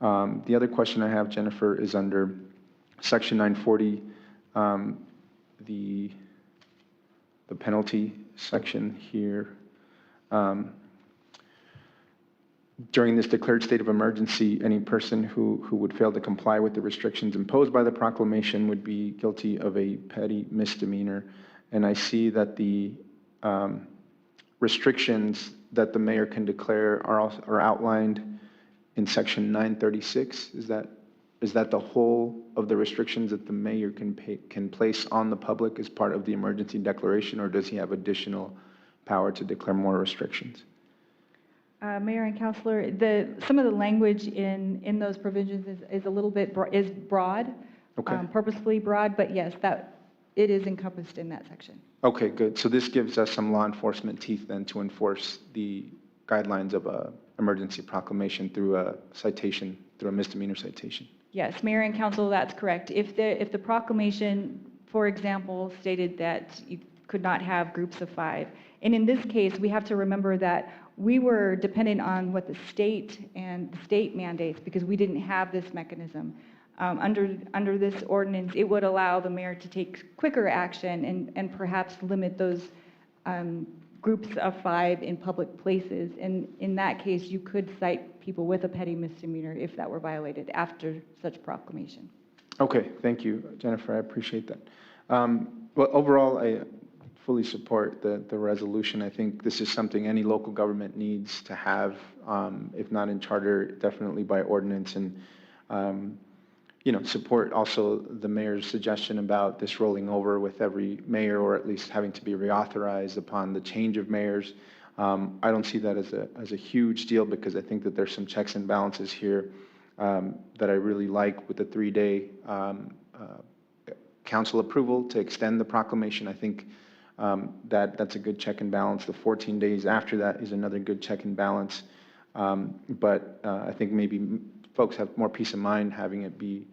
The other question I have, Jennifer, is under Section 940, the penalty section here. During this declared state of emergency, any person who would fail to comply with the restrictions imposed by the proclamation would be guilty of a petty misdemeanor. And I see that the restrictions that the mayor can declare are outlined in Section 936. Is that the whole of the restrictions that the mayor can place on the public as part of the emergency declaration, or does he have additional power to declare more restrictions? Mayor and Councilor, some of the language in those provisions is a little bit broad, Okay. Purposefully broad, but yes, that it is encompassed in that section. Okay, good. So this gives us some law enforcement teeth then to enforce the guidelines of a emergency proclamation through a citation, through a misdemeanor citation. Yes, Mayor and Council, that's correct. If the proclamation, for example, stated that you could not have groups of 5, and in this case, we have to remember that we were dependent on what the state mandates because we didn't have this mechanism. Under this ordinance, it would allow the mayor to take quicker action and perhaps limit those groups of 5 in public places. And in that case, you could cite people with a petty misdemeanor if that were violated after such proclamation. Okay, thank you, Jennifer. I appreciate that. Well, overall, I fully support the resolution. I think this is something any local government needs to have, if not in charter, definitely by ordinance. And support also the mayor's suggestion about this rolling over with every mayor, or at least having to be reauthorized upon the change of mayors. I don't see that as a huge deal because I think that there's some checks and balances here that I really like with the 3-day council approval to extend the proclamation. I think that's a good check and balance. The 14 days after that is another good check and balance. But I think maybe folks have more peace of mind having it be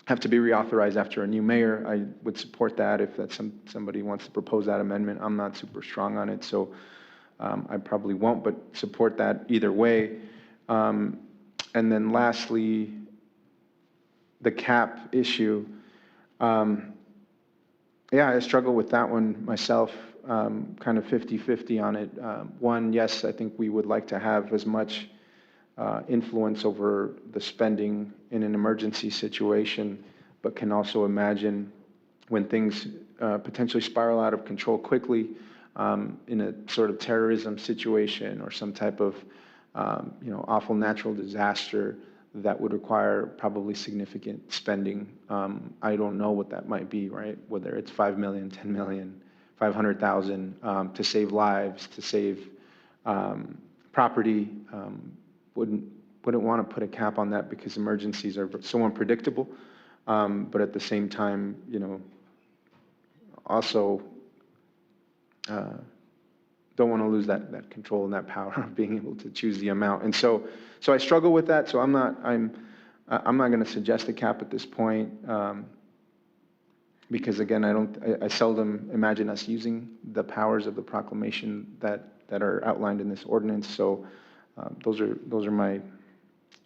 have to be reauthorized after a new mayor. I would support that if that's somebody wants to propose that amendment. I'm not super strong on it, so I probably won't, but support that either way. And then lastly, the cap issue. Yeah, I struggle with that one myself, kind of 50-50 on it. One, yes, I think we would like to have as much influence over the spending in an emergency situation, but can also imagine when things potentially spiral out of control quickly in a sort of terrorism situation or some type of awful natural disaster that would require probably significant spending. I don't know what that might be, right? Whether it's 5 million, 10 million, 500,000 to save lives, to save property. Wouldn't want to put a cap on that because emergencies are so unpredictable. But at the same time, also don't want to lose that control and that power of being able to choose the amount. And so I struggle with that. So I'm not going to suggest a cap at this point because again, I seldom imagine us using the powers of the proclamation that are outlined in this ordinance. So those are my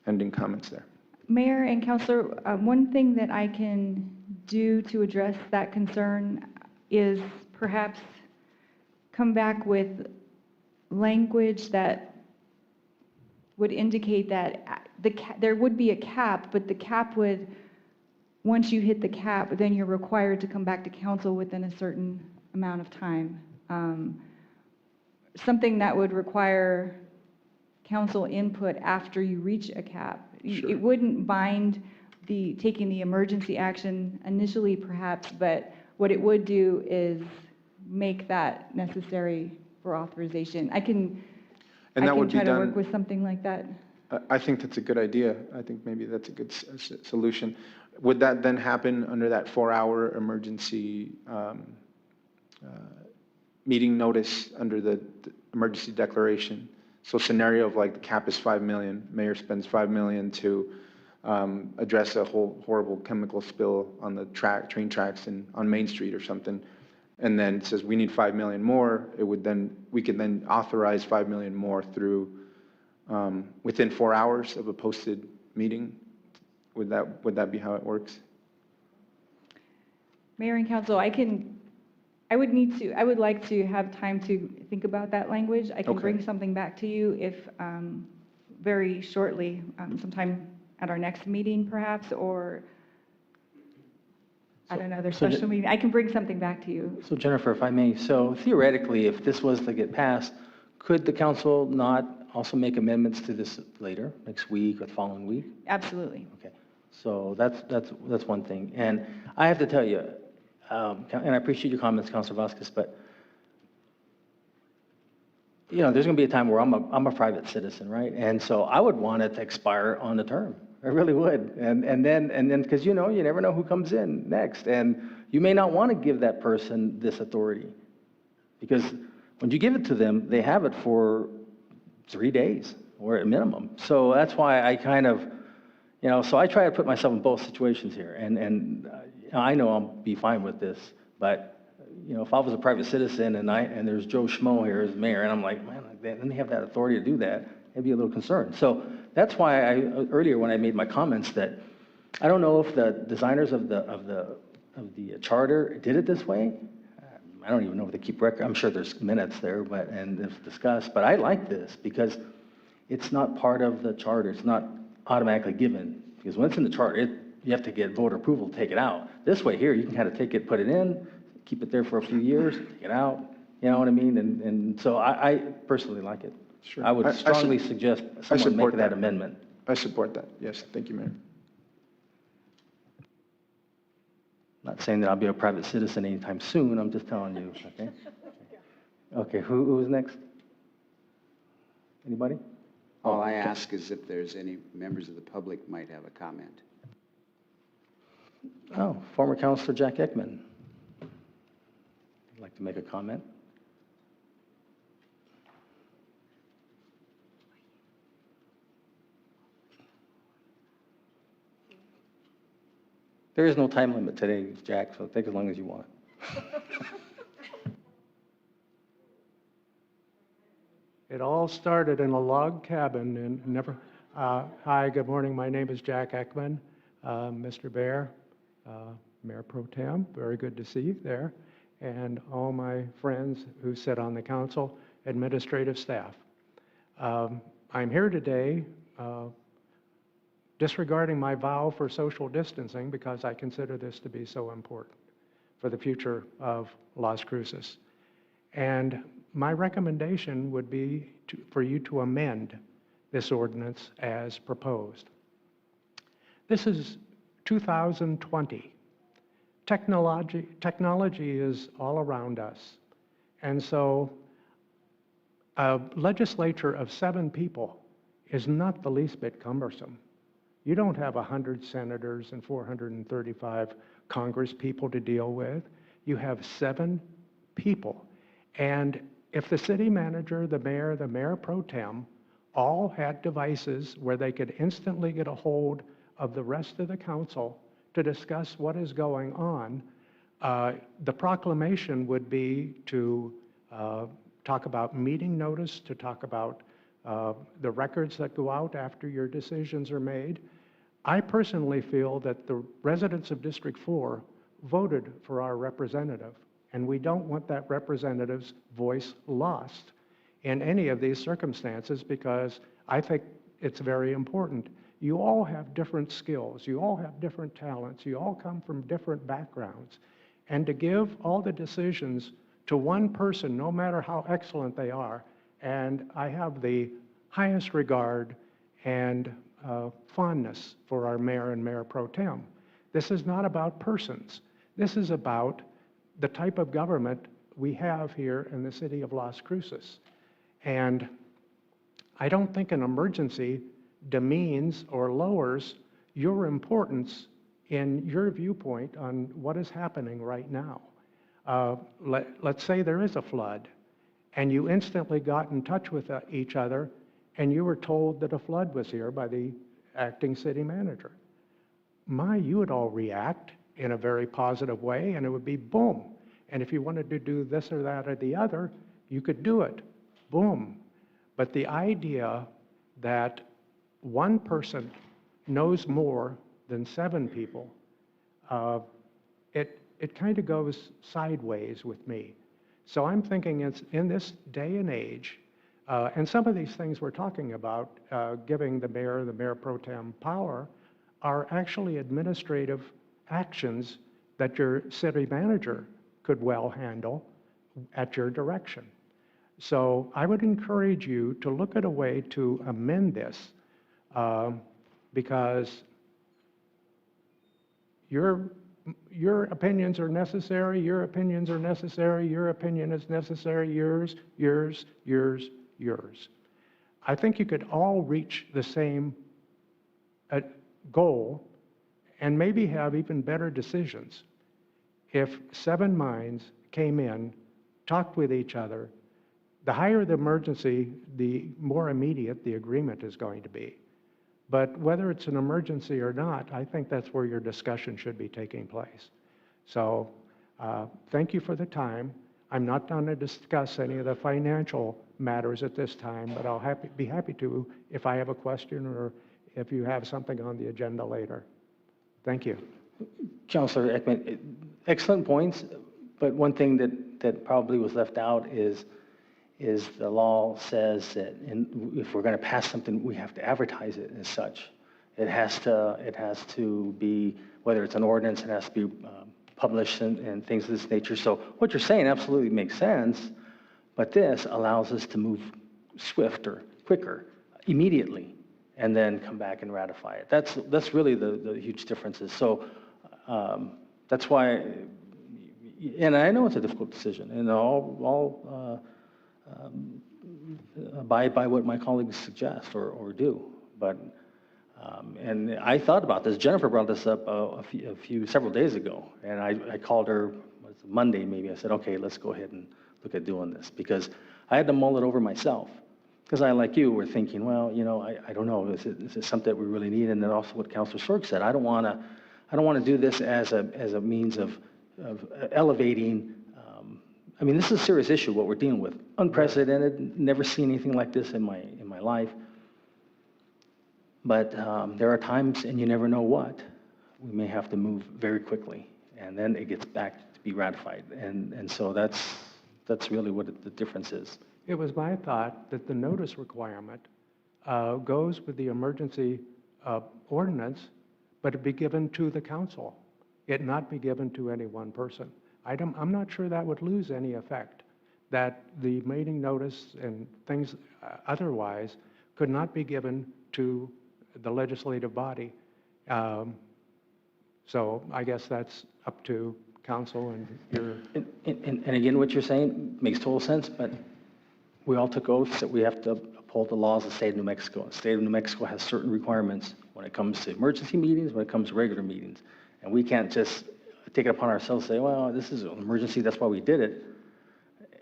ending comments there. Mayor and Councilor, one thing that I can do to address that concern is perhaps come back with language that would indicate that there would be a cap, but the cap would, once you hit the cap, then you're required to come back to council within a certain amount of time. Something that would require council input after you reach a cap. Sure. It wouldn't bind taking the emergency action initially perhaps, but what it would do is make that necessary for authorization. I can try to work with something like that. I think that's a good idea. I think maybe that's a good solution. Would that then happen under that 4-hour emergency meeting notice under the emergency declaration? So scenario of like the cap is 5 million, mayor spends 5 million to address a whole horrible chemical spill on the train tracks on Main Street or something, and then it says we need 5 million more. We could then authorize 5 million more through within 4 hours of a posted meeting? Would that be how it works? Mayor and council, I would like to have time to think about that language. I can Okay. bring something back to you if, very shortly, sometime at our next meeting perhaps, or at another so special meeting. I can bring something back to you. So Jennifer, if I may, so theoretically, if this was to get passed, could the council not also make amendments to this later, next week or the following week? Absolutely. Okay, so that's one thing. And I have to tell you, and I appreciate your comments, Councilor Vasquez, but there's going to be a time where I'm a private citizen, right? And so I would want it to expire on the term. I really would. And then because you never know who comes in next, and you may not want to give that person this authority, because when you give it to them, they have it for 3 days or at minimum. So that's why I kind of, so I try to put myself in both situations here, and I know I'll be fine with this, but if I was a private citizen and there's Joe Schmo here as mayor, and I'm like, man, then they have that authority to do that, I'd be a little concerned. So that's why earlier when I made my comments that I don't know if the designers of the charter did it this way. I don't even know if they keep record. I'm sure there's minutes there, and it's discussed. But I like this because it's not part of the charter. It's not automatically given, because when it's in the charter, you have to get voter approval to take it out. This way here, you can kind of take it, put it in, keep it there for a few years, take it out. You know what I mean? And so I personally like it. Sure. I would strongly suggest someone make that amendment. I support that. Yes, thank you, Mayor. Not saying that I'll be a private citizen anytime soon, I'm just telling you, okay? Okay, who's next? Anybody? All I ask is if there's any members of the public might have a comment. Oh, former Councilor Jack Ekman. I'd like to make a comment. There is no time limit today, Jack, so take as long as you want. It all started in a log cabin and never. Hi, good morning. My name is Jack Ekman. Mr. Bear, Mayor Pro Tem, very good to see you there, and all my friends who sit on the council, administrative staff. I'm here today disregarding my vow for social distancing because I consider this to be so important for the future of Las Cruces. And my recommendation would be for you to amend this ordinance as proposed. This is 2020. Technology is all around us. And so a legislature of 7 people is not the least bit cumbersome. You don't have 100 senators and 435 Congress people to deal with. You have 7 people. And if the city manager, the mayor pro tem, all had devices where they could instantly get a hold of the rest of the council to discuss what is going on, the proclamation would be to talk about meeting notice, to talk about the records that go out after your decisions are made. I personally feel that the residents of District 4 voted for our representative, and we don't want that representative's voice lost in any of these circumstances, because I think it's very important. You all have different skills, you all have different talents, you all come from different backgrounds, and to give all the decisions to one person, no matter how excellent they are, and I have the highest regard and fondness for our mayor and mayor pro tem. This is not about persons. This is about the type of government we have here in the city of Las Cruces. And I don't think an emergency demeans or lowers your importance in your viewpoint on what is happening right now. Let's say there is a flood, and you instantly got in touch with each other, and you were told that a flood was here by the acting city manager. You would all react in a very positive way, and it would be boom. And if you wanted to do this or that or the other, you could do it. Boom. But the idea that one person knows more than 7 people, it kind of goes sideways with me. So I'm thinking it's in this day and age, and some of these things we're talking about, giving the mayor pro tem power, are actually administrative actions that your city manager could well handle at your direction. So I would encourage you to look at a way to amend this, because your opinions are necessary, your opinions are necessary, your opinion is necessary, yours. I think you could all reach the same goal and maybe have even better decisions if 7 minds came in, talked with each other. The higher the emergency, the more immediate the agreement is going to be. But whether it's an emergency or not, I think that's where your discussion should be taking place. So thank you for the time. I'm not going to discuss any of the financial matters at this time, but I'll be happy to if I have a question or if you have something on the agenda later. Thank you. Councilor Ekman, excellent points, but one thing that probably was left out is the law says that if we're going to pass something, we have to advertise it as such. It has to be, whether it's an ordinance, it has to be published and things of this nature. So what you're saying absolutely makes sense, but this allows us to move swifter, quicker, immediately, and then come back and ratify it. That's really the huge differences. So that's why, and I know it's a difficult decision, and I'll abide by what my colleagues suggest or do. But and I thought about this. Jennifer brought this up several days ago, and I called her Monday maybe. I said, okay, let's go ahead and look at doing this, because I had to mull it over myself. Because I, like you, were thinking, well, you know, I don't know, is it something that we really need? And then also what Councilor Sorg said, I don't want to do this as a means of elevating. I mean, this is a serious issue, what we're dealing with. Unprecedented, never seen anything like this in my life. But there are times, and you never know what, we may have to move very quickly, and then it gets back to be ratified. And so that's really what the difference is. It was my thought that the notice requirement goes with the emergency ordinance, but it be given to the council. It not be given to any one person. I'm not sure that would lose any effect, that the meeting notice and things otherwise could not be given to the legislative body. So I guess that's up to council and your... And again, what you're saying makes total sense, but we all took oaths that we have to uphold the laws of the state of New Mexico. The state of New Mexico has certain requirements when it comes to emergency meetings, when it comes to regular meetings. And we can't just take it upon ourselves and say, well, this is an emergency, that's why we did it.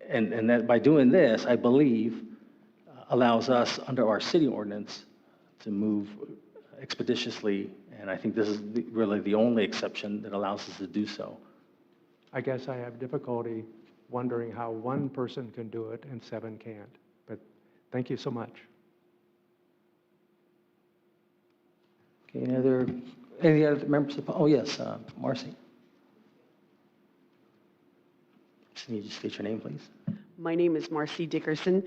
And that by doing this, I believe, allows us under our city ordinance to move expeditiously. And I think this is really the only exception that allows us to do so. I guess I have difficulty wondering how one person can do it and 7 can't. But thank you so much. Okay, any other members of the, oh yes, Marcy. Just need you to state your name, please. My name is Marcy Dickerson.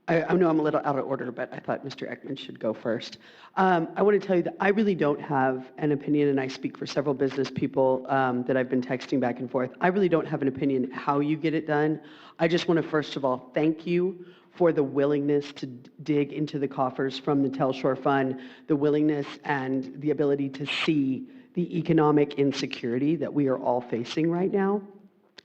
I know I'm a little out of order, but I thought Mr. Ekman should go first. I want to tell you that I really don't have an opinion, and I speak for several business people that I've been texting back and forth. I really don't have an opinion how you get it done. I just want to, first of all, thank you for the willingness to dig into the coffers from the Telshore Fund, the willingness and the ability to see the economic insecurity that we are all facing right now.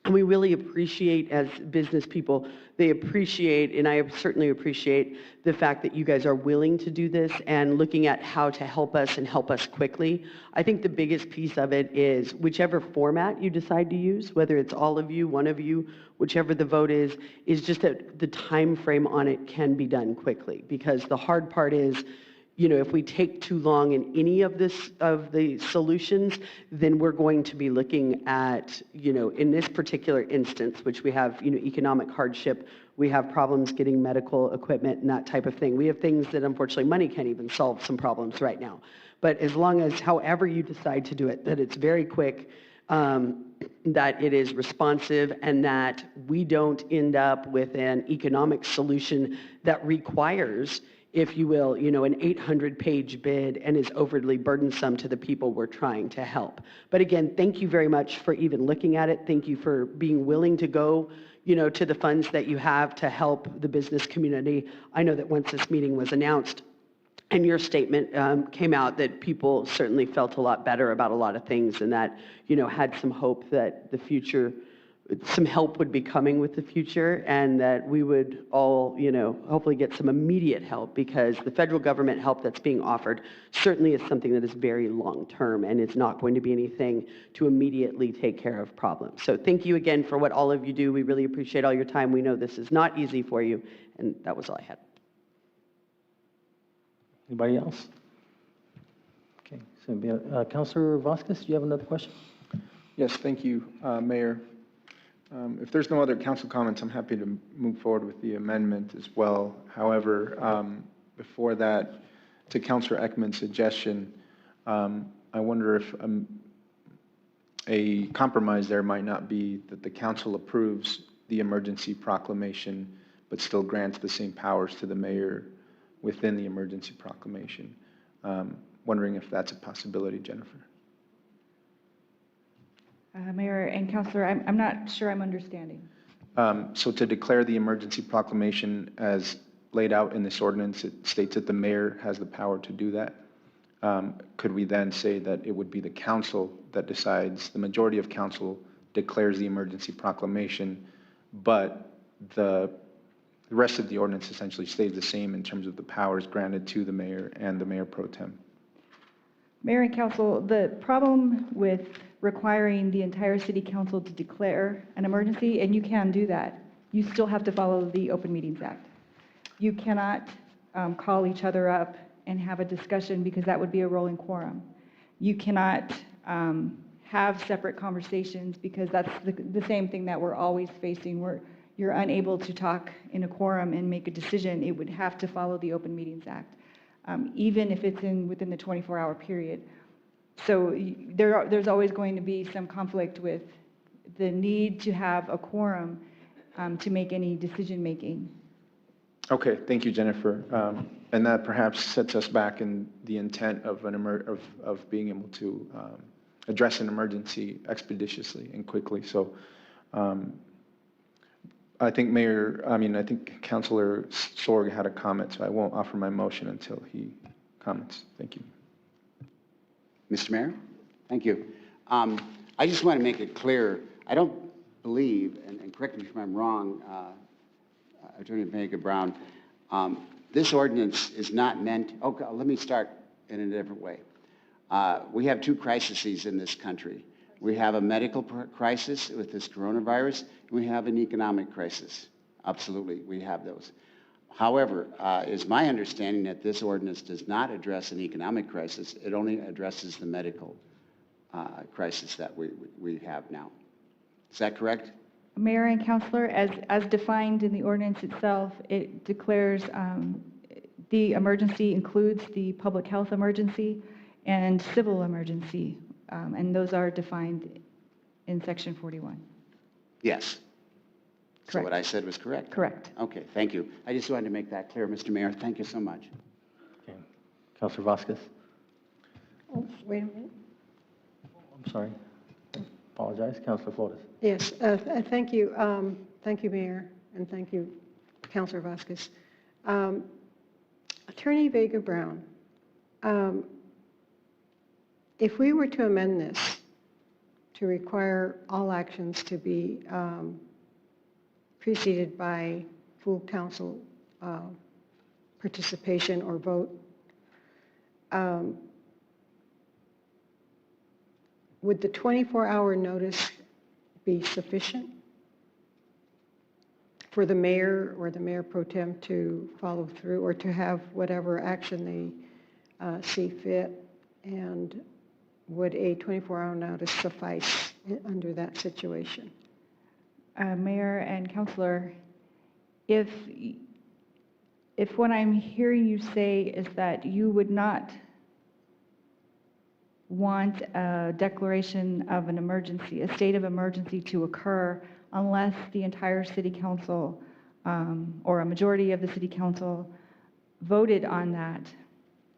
And we really appreciate, as business people, they appreciate, and I certainly appreciate the fact that you guys are willing to do this and looking at how to help us and help us quickly. I think the biggest piece of it is whichever format you decide to use, whether it's all of you, one of you, whichever the vote is just that the time frame on it can be done quickly. Because the hard part is if we take too long in any of the solutions, then we're going to be looking at, in this particular instance, which we have, economic hardship, we have problems getting medical equipment and that type of thing. We have things that unfortunately money can't even solve some problems right now. But as long as, however you decide to do it, that it's very quick, that it is responsive, and that we don't end up with an economic solution that requires, if you will, an 800-page bid and is overly burdensome to the people we're trying to help. But again, thank you very much for even looking at it. Thank you for being willing to go, to the funds that you have to help the business community. I know that once this meeting was announced, and your statement came out, that people certainly felt a lot better about a lot of things, and that, had some hope that the future, some help would be coming with the future, and that we would all, hopefully get some immediate help, because the federal government help that's being offered certainly is something that is very long-term, and it's not going to be anything to immediately take care of problems. So thank you again for what all of you do. We really appreciate all your time. We know this is not easy for you, and that was all I had. Anybody else? Okay, so Councilor Vasquez, do you have another question? Yes, thank you, Mayor. If there's no other council comments, I'm happy to move forward with the amendment as well. However, before that, to Councilor Ekman's suggestion, I wonder if a compromise there might not be that the council approves the emergency proclamation, but still grants the same powers to the mayor within the emergency proclamation. Wondering if that's a possibility, Jennifer. Mayor and Councilor, I'm not sure I'm understanding. So to declare the emergency proclamation as laid out in this ordinance, it states that the mayor has the power to do that. Could we then say that it would be the council that decides, the majority of council declares the emergency proclamation, but the rest of the ordinance essentially stays the same in terms of the powers granted to the mayor and the mayor pro tem? Mayor and Council, the problem with requiring the entire city council to declare an emergency, and you can do that, you still have to follow the Open Meetings Act. You cannot call each other up and have a discussion, because that would be a rolling quorum. You cannot have separate conversations, because that's the same thing that we're always facing, where you're unable to talk in a quorum and make a decision. It would have to follow the Open Meetings Act, even if it's within the 24-hour period. So there's always going to be some conflict with the need to have a quorum to make any decision making. Okay, thank you, Jennifer. And that perhaps sets us back in the intent of of being able to address an emergency expeditiously and quickly. So I think I think Councilor Sorg had a comment, so I won't offer my motion until he comments. Thank you. Mr. Mayor, thank you. I just want to make it clear, I don't believe, and correct me if I'm wrong, Attorney Vega Brown, this ordinance is not meant, okay, let me start in a different way. We have two crises in this country. We have a medical crisis with this coronavirus, and we have an economic crisis. Absolutely, we have those. However, it's my understanding that this ordinance does not address an economic crisis. It only addresses the medical crisis that we have now. Is that correct? Mayor and Councilor, as defined in the ordinance itself, it declares the emergency includes the public health emergency and civil emergency, and those are defined in Section 41. Yes. So Correct. what I said was correct? Correct. Okay, thank you. I just wanted to make that clear, Mr. Mayor. Thank you so much. Okay. Councilor Vasquez? Oh, wait a minute. I'm sorry. Apologize. Councilor Flores? Yes, thank you. Thank you, Mayor, and thank you, Councilor Vasquez. Attorney Vega Brown, if we were to amend this to require all actions to be preceded by full council participation or vote, would the 24-hour notice be sufficient for the mayor or the mayor pro tem to follow through, or to have whatever action see fit? And would a 24-hour notice suffice under that situation? Mayor and Councilor, if what I'm hearing you say is that you would not want a declaration of an emergency, a state of emergency to occur unless the entire city council or a majority of the city council voted on that,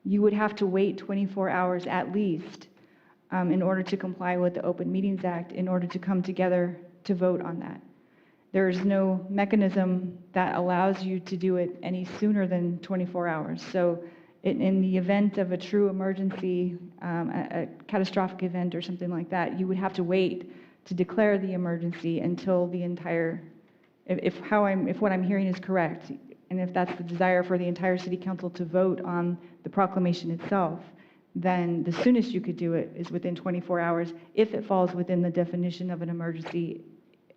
you would have to wait 24 hours at least in order to comply with the Open Meetings Act, in order to come together to vote on that. There is no mechanism that allows you to do it any sooner than 24 hours. So in the event of a true emergency, a catastrophic event or something like that, you would have to wait to declare the emergency until the entire, if what I'm hearing is correct, and if that's the desire for the entire city council to vote on the proclamation itself, then the soonest you could do it is within 24 hours if it falls within the definition of an emergency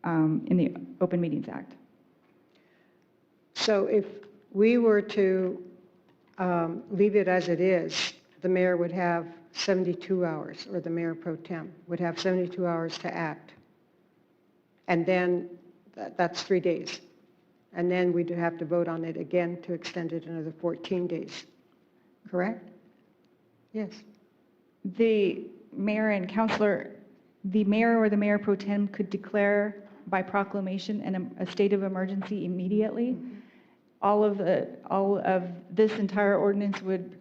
in the Open Meetings Act. So if we were to leave it as it is, the mayor would have 72 hours, or the mayor pro tem would have 72 hours to act. And then that's 3 days. And then we'd have to vote on it again to extend it another 14 days. Correct? Yes. The mayor and councilor, the mayor or the mayor pro tem could declare by proclamation a state of emergency immediately. All of this entire ordinance would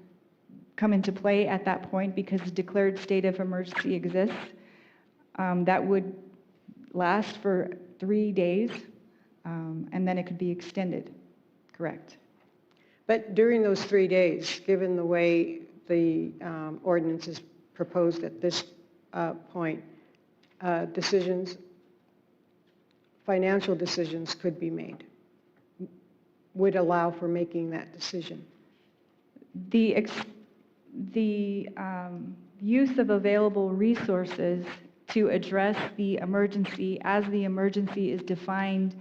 come into play at that point because the declared state of emergency exists. That would last for 3 days, and then it could be extended. Correct. But during those 3 days, given the way the ordinance is proposed at this point, decisions, financial decisions could be made, would allow for making that decision. The use of available resources to address the emergency as the emergency is defined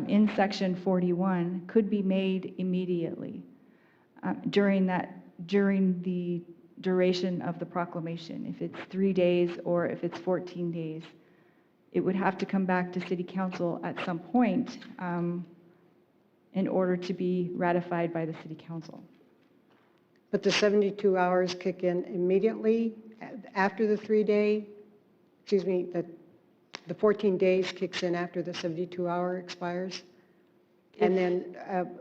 in Section 41 could be made immediately during the duration of the proclamation. If it's 3 days or if it's 14 days, it would have to come back to City Council at some point in order to be ratified by the City Council. But the 72 hours kick in immediately after the 3-day, excuse me, the 14 days kicks in after the 72-hour expires? And then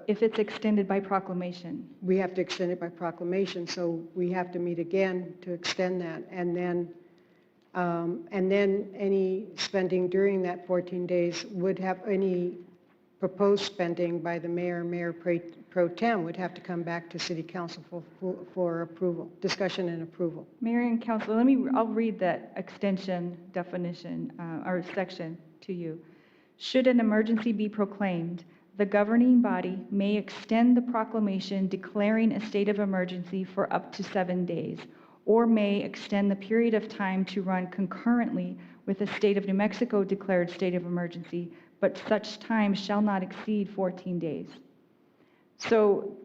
if it's extended by proclamation. We have to extend it by proclamation, so we have to meet again to extend that. And then any spending during that 14 days would have any proposed spending by the mayor pro tem would have to come back to City Council for approval, discussion and approval. Mayor and Council, I'll read that extension definition or section to you. Should an emergency be proclaimed, the governing body may extend the proclamation declaring a state of emergency for up to 7 days, or may extend the period of time to run concurrently with a state of New Mexico declared state of emergency, but such time shall not exceed 14 days. So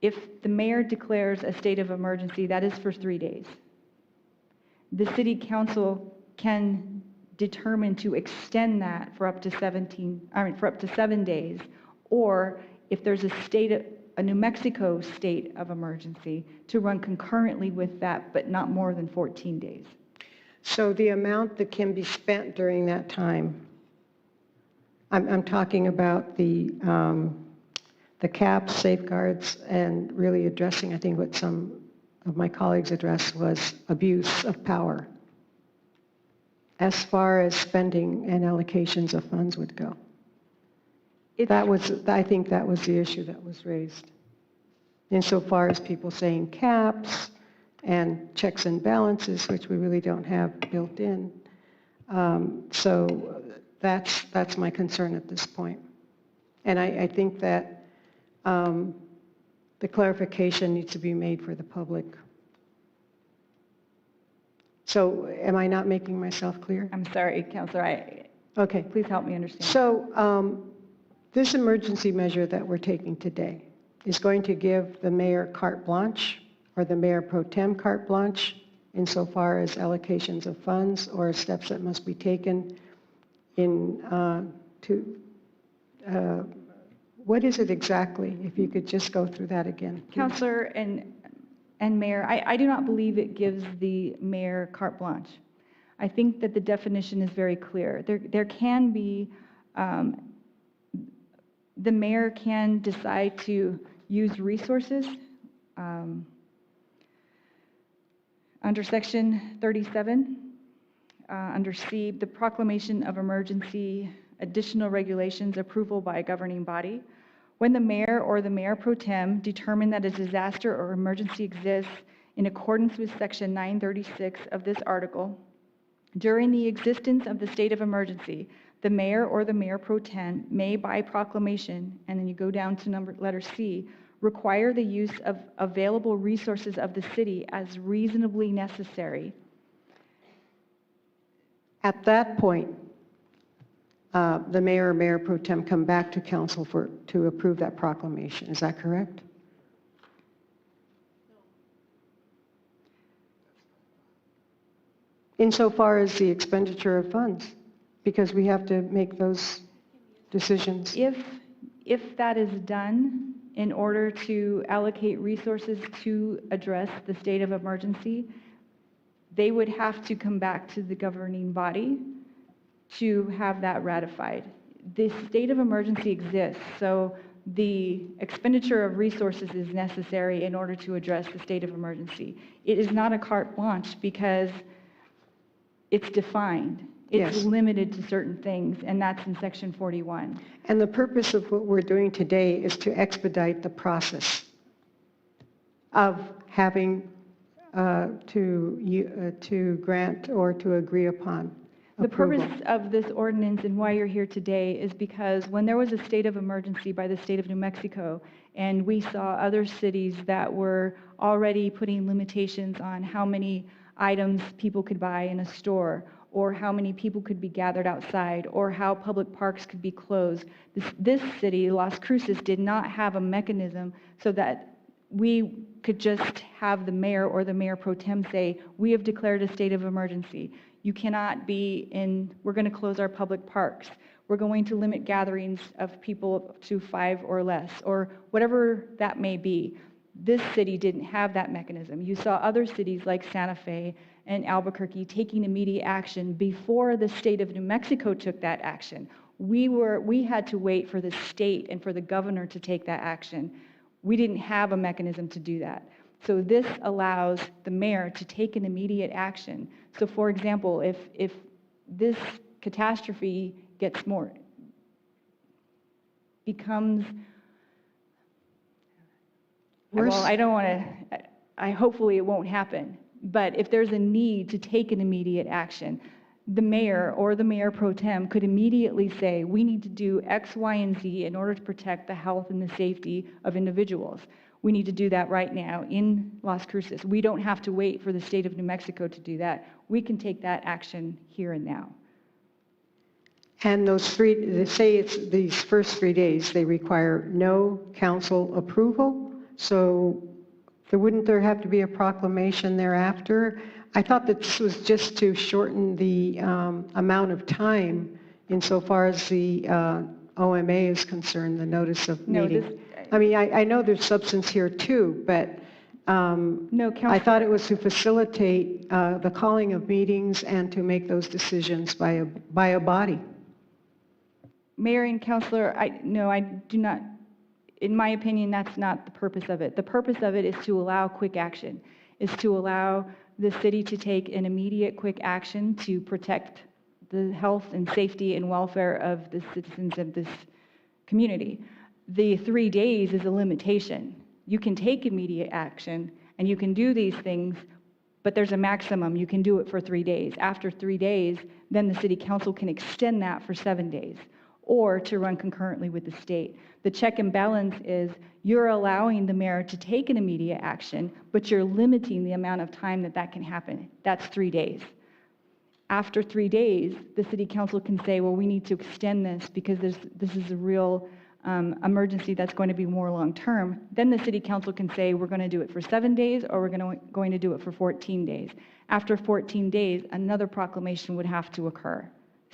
if the mayor declares a state of emergency, that is for 3 days. The City Council can determine to extend that for up to 7 days, or if there's a New Mexico state of emergency, to run concurrently with that, but not more than 14 days. So the amount that can be spent during that time, I'm talking about the caps, safeguards, and really addressing, I think what some of my colleagues addressed was abuse of power, as far as spending and allocations of funds would go. I think that was the issue that was raised. Insofar as people saying caps and checks and balances, which we really don't have built in. So that's my concern at this point. And I think that the clarification needs to be made for the public. So am I not making myself clear? I'm sorry, Councilor. Okay. Please help me understand. So this emergency measure that we're taking today is going to give the mayor carte blanche or the mayor pro tem carte blanche insofar as allocations of funds or steps that must be taken what is it exactly? If you could just go through that again. please. Counselor and Mayor, I do not believe it gives the mayor carte blanche. I think that the definition is very clear. There can be, the mayor can decide to use resources under section 37, under C, the proclamation of emergency, additional regulations, approval by a governing body. When the mayor or the mayor pro tem determine that a disaster or emergency exists in accordance with section 936 of this article, during the existence of the state of emergency, the mayor or the mayor pro tem may by proclamation, and then you go down to letter C, require the use of available resources of the city as reasonably necessary. At that point, the mayor or mayor pro tem come back to council to approve that proclamation. Is that correct? Insofar as the expenditure of funds, because we have to make those decisions. If that is done in order to allocate resources to address the state of emergency, they would have to come back to the governing body to have that ratified. The state of emergency exists, so the expenditure of resources is necessary in order to address the state of emergency. It is not a carte blanche because it's defined. It's Yes. limited to certain things, and that's in section 41. And the purpose of what we're doing today is to expedite the process of having to grant or to agree upon The approval. purpose of this ordinance and why you're here today is because when there was a state of emergency by the state of New Mexico, and we saw other cities that were already putting limitations on how many items people could buy in a store, or how many people could be gathered outside, or how public parks could be closed. This city, Las Cruces, did not have a mechanism so that we could just have the mayor or the mayor pro tem say, we have declared a state of emergency. You cannot be in, we're going to close our public parks. We're going to limit gatherings of people to 5 or less, or whatever that may be. This city didn't have that mechanism. You saw other cities like Santa Fe and Albuquerque taking immediate action before the state of New Mexico took that action. We had to wait for the state and for the governor to take that action. We didn't have a mechanism to do that. So this allows the mayor to take an immediate action. So for example, if this catastrophe becomes, well, I don't want to, hopefully it won't happen. But if there's a need to take an immediate action, the mayor or the mayor pro tem could immediately say, we need to do X, Y, and Z in order to protect the health and the safety of individuals. We need to do that right now in Las Cruces. We don't have to wait for the state of New Mexico to do that. We can take that action here and now. And those say it's these first 3 days, they require no council approval. So wouldn't there have to be a proclamation thereafter? I thought that this was just to shorten the amount of time insofar as the OMA is concerned, the notice of meeting. I mean, I know there's substance here too, but No, I thought it was to facilitate the calling of meetings and to make those decisions by a body. Mayor and Councilor, no, I do not, in my opinion, that's not the purpose of it. The purpose of it is to allow quick action, is to allow the city to take an immediate quick action to protect the health and safety and welfare of the citizens of this community. The 3 days is a limitation. You can take immediate action and you can do these things, but there's a maximum. You can do it for 3 days. After 3 days, then the city council can extend that for 7 days or to run concurrently with the state. The check and balance is you're allowing the mayor to take an immediate action, but you're limiting the amount of time that can happen. That's 3 days. After 3 days, the city council can say, well, we need to extend this because this is a real emergency that's going to be more long-term, then the city council can say, we're going to do it for 7 days, or we're going to do it for 14 days. After 14 days, another proclamation would have to occur.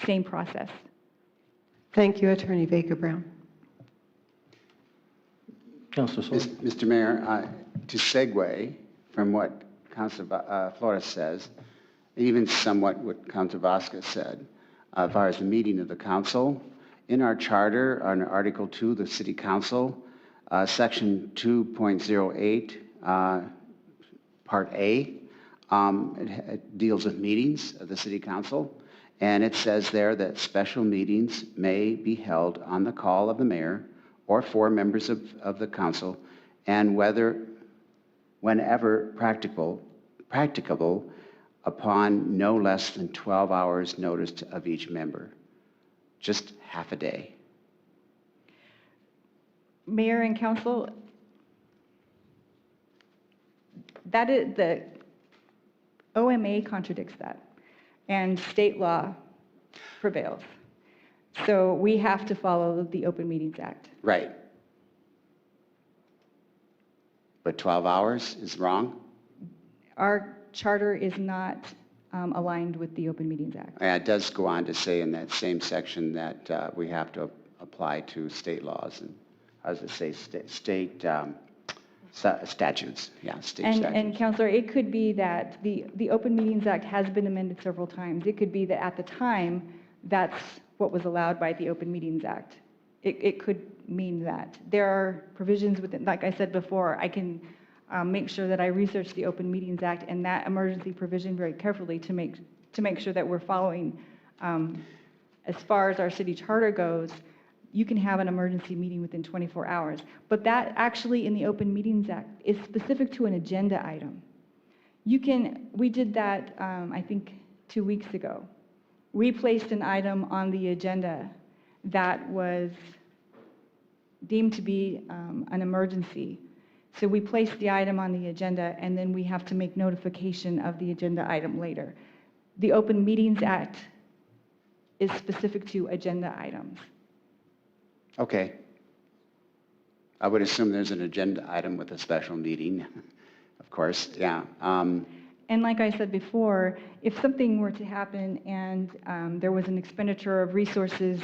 Same process. Thank you, Attorney Vega Brown. Councilor Sawyer. Mr. Mayor, to segue from what Councilor Flores says, even somewhat what Councilor Vasquez said, as far as the meeting of the council, in our charter, on Article 2, the City Council, Section 2.08, Part A, it deals with meetings of the City Council, and it says there that special meetings may be held on the call of the mayor or 4 members of the council, and whenever practicable, upon no less than 12 hours notice of each member. Just half a day. Mayor and council, that is, the OMA contradicts that, and state law prevails. So we have to follow the Open Meetings Act. Right. But 12 hours is wrong? Our charter is not aligned with the Open Meetings Act. And it does go on to say in that same section that we have to apply to state laws and, how does it say, state statutes. Yeah, state statutes. And Councilor, it could be that the Open Meetings Act has been amended several times. It could be that at the time, that's what was allowed by the Open Meetings Act. It could mean that. There are provisions within, like I said before, I can make sure that I research the Open Meetings Act and that emergency provision very carefully to make sure that we're following. As far as our city charter goes, you can have an emergency meeting within 24 hours. But that actually in the Open Meetings Act is specific to an agenda item. We did that, I think, 2 weeks ago. We placed an item on the agenda that was deemed to be an emergency. So we place the item on the agenda, and then we have to make notification of the agenda item later. The Open Meetings Act is specific to agenda items. Okay. I would assume there's an agenda item with a special meeting, of course, yeah. And like I said before, if something were to happen and there was an expenditure of resources,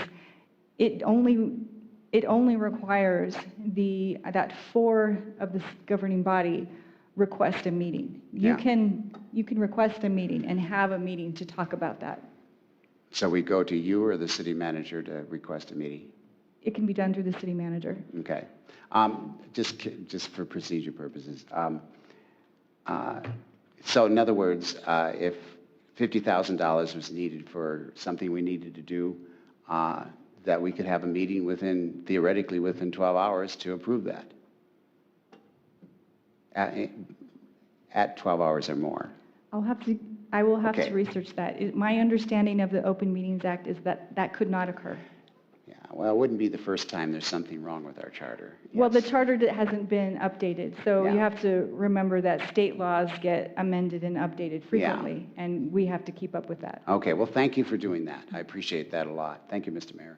it only requires that 4 of the governing body request a meeting. Yeah. You can request a meeting and have a meeting to talk about that. So we go to you or the city manager to request a meeting? It can be done through the city manager. Okay. Just for procedure purposes. So in other words, if $50,000 was needed for something we needed to do, that we could have a meeting theoretically within 12 hours to approve that. At 12 hours or more. I will have Okay. to research that. My understanding of the Open Meetings Act is that that could not occur. Yeah, well, it wouldn't be the first time there's something wrong with our charter. Well, the Yes. charter hasn't been updated, so you Yeah. have to remember that state laws get amended and updated frequently, and we have to keep up with that. Okay, well, thank you for doing that. I appreciate that a lot. Thank you, Mr. Mayor.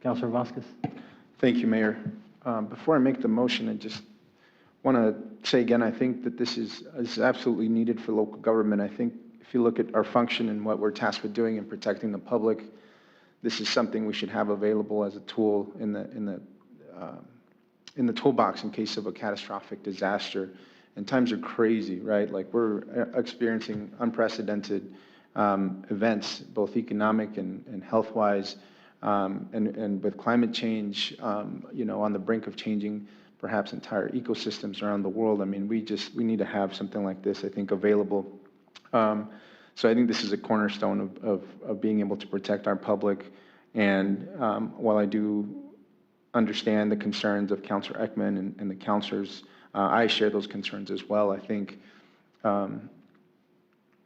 Councilor Vasquez. Thank you, Mayor. Before I make the motion, I just want to say again, I think that this is absolutely needed for local government. I think if you look at our function and what we're tasked with doing and protecting the public, this is something we should have available as a tool in the toolbox in case of a catastrophic disaster. And times are crazy, right? Like we're experiencing unprecedented events, both economic and health-wise, and with climate change, on the brink of changing perhaps entire ecosystems around the world. I mean, we need to have something like this, I think, available. So I think this is a cornerstone of being able to protect our public. And while I do understand the concerns of Councilor Ekman and the councilors, I share those concerns as well. I think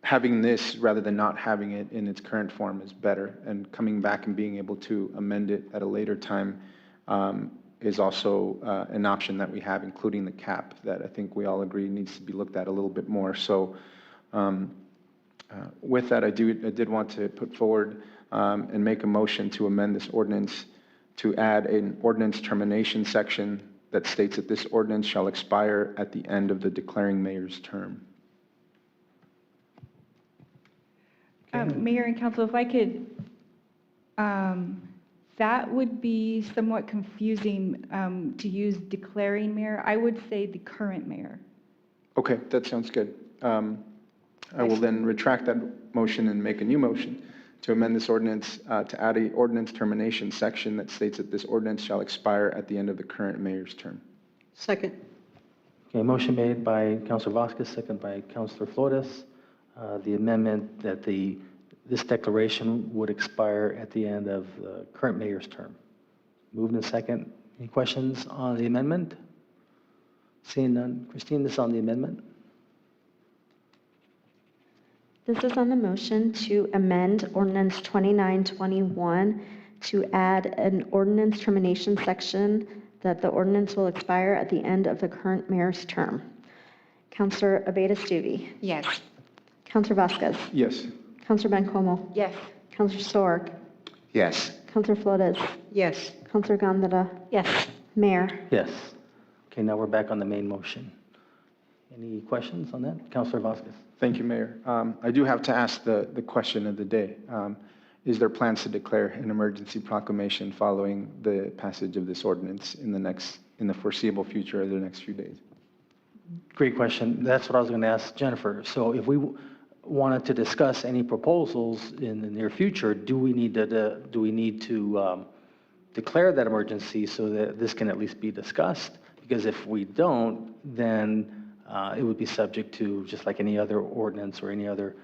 having this rather than not having it in its current form is better, and coming back and being able to amend it at a later time is also an option that we have, including the cap that I think we all agree needs to be looked at a little bit more. So with that, I did want to put forward and make a motion to amend this ordinance to add an ordinance termination section that states that this ordinance shall expire at the end of the declaring mayor's term. Mayor and council, if I could, that would be somewhat confusing to use declaring mayor. I would say the current mayor. Okay, that sounds good. I will then retract that motion and make a new motion to amend this ordinance to add a ordinance termination section that states that this ordinance shall expire at the end of the current mayor's term. Second. Okay, motion made by Councilor Vasquez, second by Councilor Flores. The amendment that this declaration would expire at the end of the current mayor's term. Moved in second. Any questions on the amendment? Seeing none. Christine, this is on the amendment. This is on the motion to amend Ordinance 2921 to add an ordinance termination section that the ordinance will expire at the end of the current mayor's term. Councilor Abeyta-Stuvey. Yes. Councilor Vasquez. Yes. Councilor Bencomo. Yes. Councilor Sorg. Yes. Councilor Flores. Yes. Councilor Gondara. Yes. Mayor. Yes. Okay, now we're back on the main motion. Any questions on that? Councilor Vasquez. Thank you, Mayor. I do have to ask the question of the day. Is there plans to declare an emergency proclamation following the passage of this ordinance in the foreseeable future or the next few days? Great question. That's what I was going to ask Jennifer. So if we wanted to discuss any proposals in the near future, do we need to declare that emergency so that this can at least be discussed? Because if we don't, then it would be subject to just like any other ordinance or any other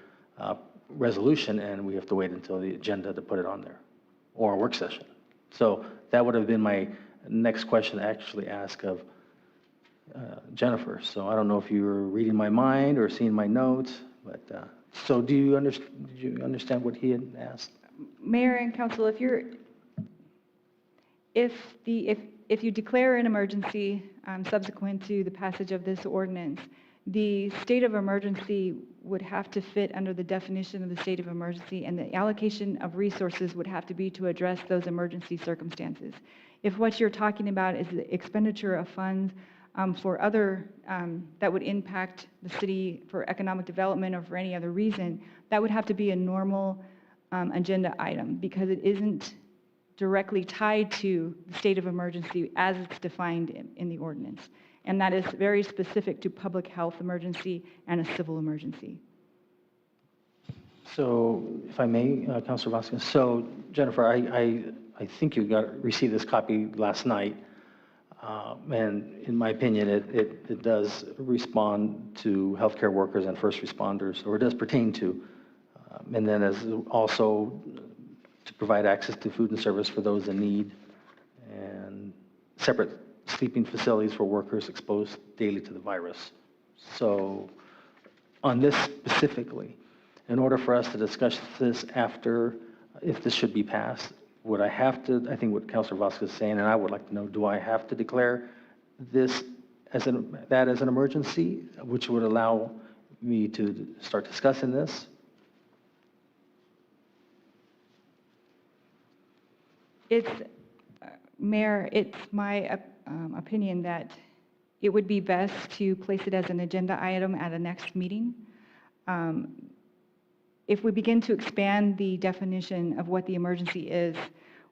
resolution, and we have to wait until the agenda to put it on there, or a work session. So that would have been my next question to actually ask of Jennifer. So I don't know if you were reading my mind or seeing my notes, but so did you understand what he had asked? Mayor and council, if you declare an emergency subsequent to the passage of this ordinance, the state of emergency would have to fit under the definition of the state of emergency, and the allocation of resources would have to be to address those emergency circumstances. If what you're talking about is the expenditure of funds for other, that would impact the city for economic development or for any other reason, that would have to be a normal agenda item, because it isn't directly tied to the state of emergency as it's defined in the ordinance. And that is very specific to public health emergency and a civil emergency. So if I may, Councilor Vasquez. So Jennifer, I think you received this copy last night. And in my opinion, it does respond to healthcare workers and first responders, or it does pertain to. And then as also to provide access to food and service for those in need, and separate sleeping facilities for workers exposed daily to the virus. So on this specifically, in order for us to discuss this after, if this should be passed, would I have to, I think what Councilor Vasquez is saying, and I would like to know, do I have to declare this as an emergency, which would allow me to start discussing this? Mayor, it's my opinion that it would be best to place it as an agenda item at a next meeting. If we begin to expand the definition of what the emergency is,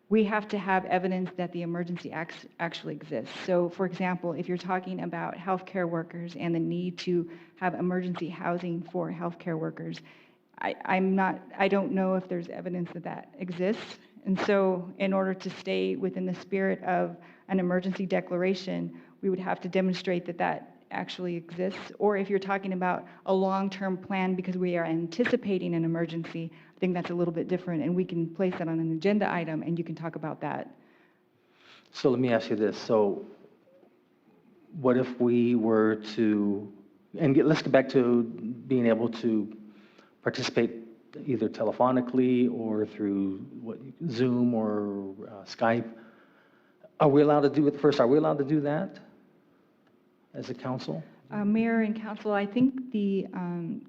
we have to have evidence that the emergency actually exists. So for example, if you're talking about healthcare workers and the need to have emergency housing for healthcare workers, I don't know if there's evidence that exists. And so in order to stay within the spirit of an emergency declaration, we would have to demonstrate that that actually exists. Or if you're talking about a long-term plan because we are anticipating an emergency, I think that's a little bit different, and we can place that on an agenda item and you can talk about that. So let me ask you this. So what if we were to, and let's get back to being able to participate either telephonically or through Zoom or Skype. Are we allowed to do it first? Are we allowed to do that as a council? Mayor and council, I think the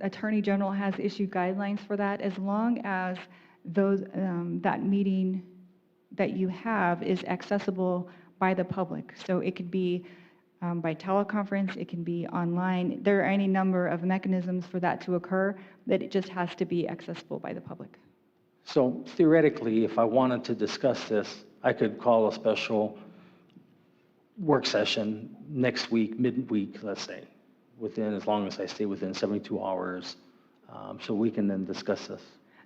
Attorney General has issued guidelines for that, as long as that meeting that you have is accessible by the public. So it could be by teleconference, it can be online. There are any number of mechanisms for that to occur, that it just has to be accessible by the public. So theoretically, if I wanted to discuss this, I could call a special work session next week, midweek, let's say, as long as I stay within 72 hours, so we can then discuss this.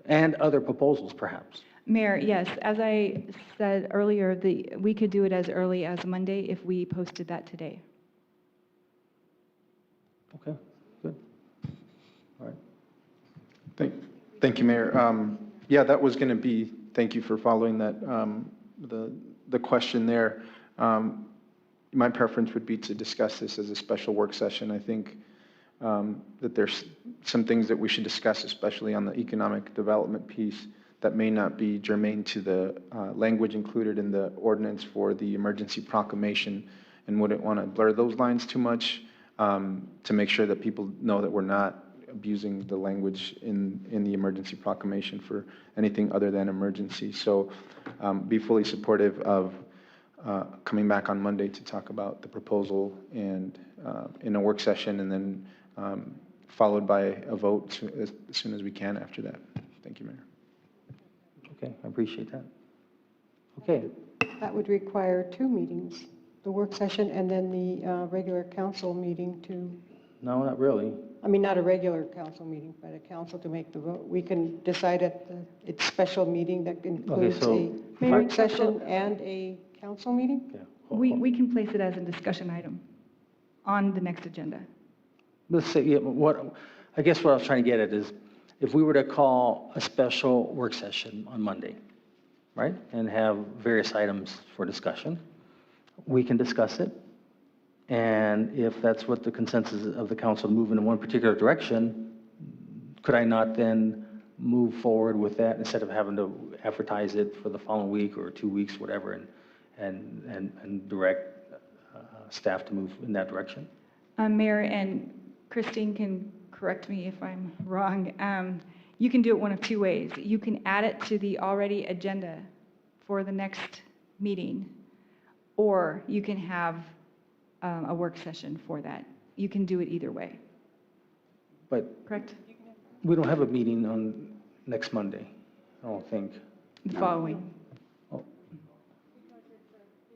And other proposals, perhaps. Mayor, yes, as I said earlier, we could do it as early as Monday if we posted that today. Okay, good. All right. Thank you, Mayor. Yeah, that was going to be, thank you for following that, the question there. My preference would be to discuss this as a special work session. I think that there's some things that we should discuss, especially on the economic development piece, that may not be germane to the language included in the ordinance for the emergency proclamation, and wouldn't want to blur those lines too much, to make sure that people know that we're not abusing the language in the emergency proclamation for anything other than emergency. So be fully supportive of coming back on Monday to talk about the proposal and in a work session, and then followed by a vote as soon as we can after that. Thank you, Mayor. Okay, I appreciate that. Okay, That would require 2 meetings, the work session and then the regular council meeting to, no, not really. I mean, not a regular council meeting, but a council to make the vote. We can decide at its special meeting that includes so a work session and a council meeting? Okay. We can place it as a discussion item on the next agenda. Let's say, yeah, I guess what I was trying to get at is, if we were to call a special work session on Monday, right, and have various items for discussion, we can discuss it. And if that's what the consensus of the council, move in one particular direction, could I not then move forward with that instead of having to advertise it for the following week or 2 weeks, whatever, and direct staff to move in that direction? Mayor, and Christine can correct me if I'm wrong. You can do it one of 2 ways. You can add it to the already agenda for the next meeting, or you can have a work session for that. You can do it either way. But Correct? we don't have a meeting on next Monday, I don't think. The following. Oh.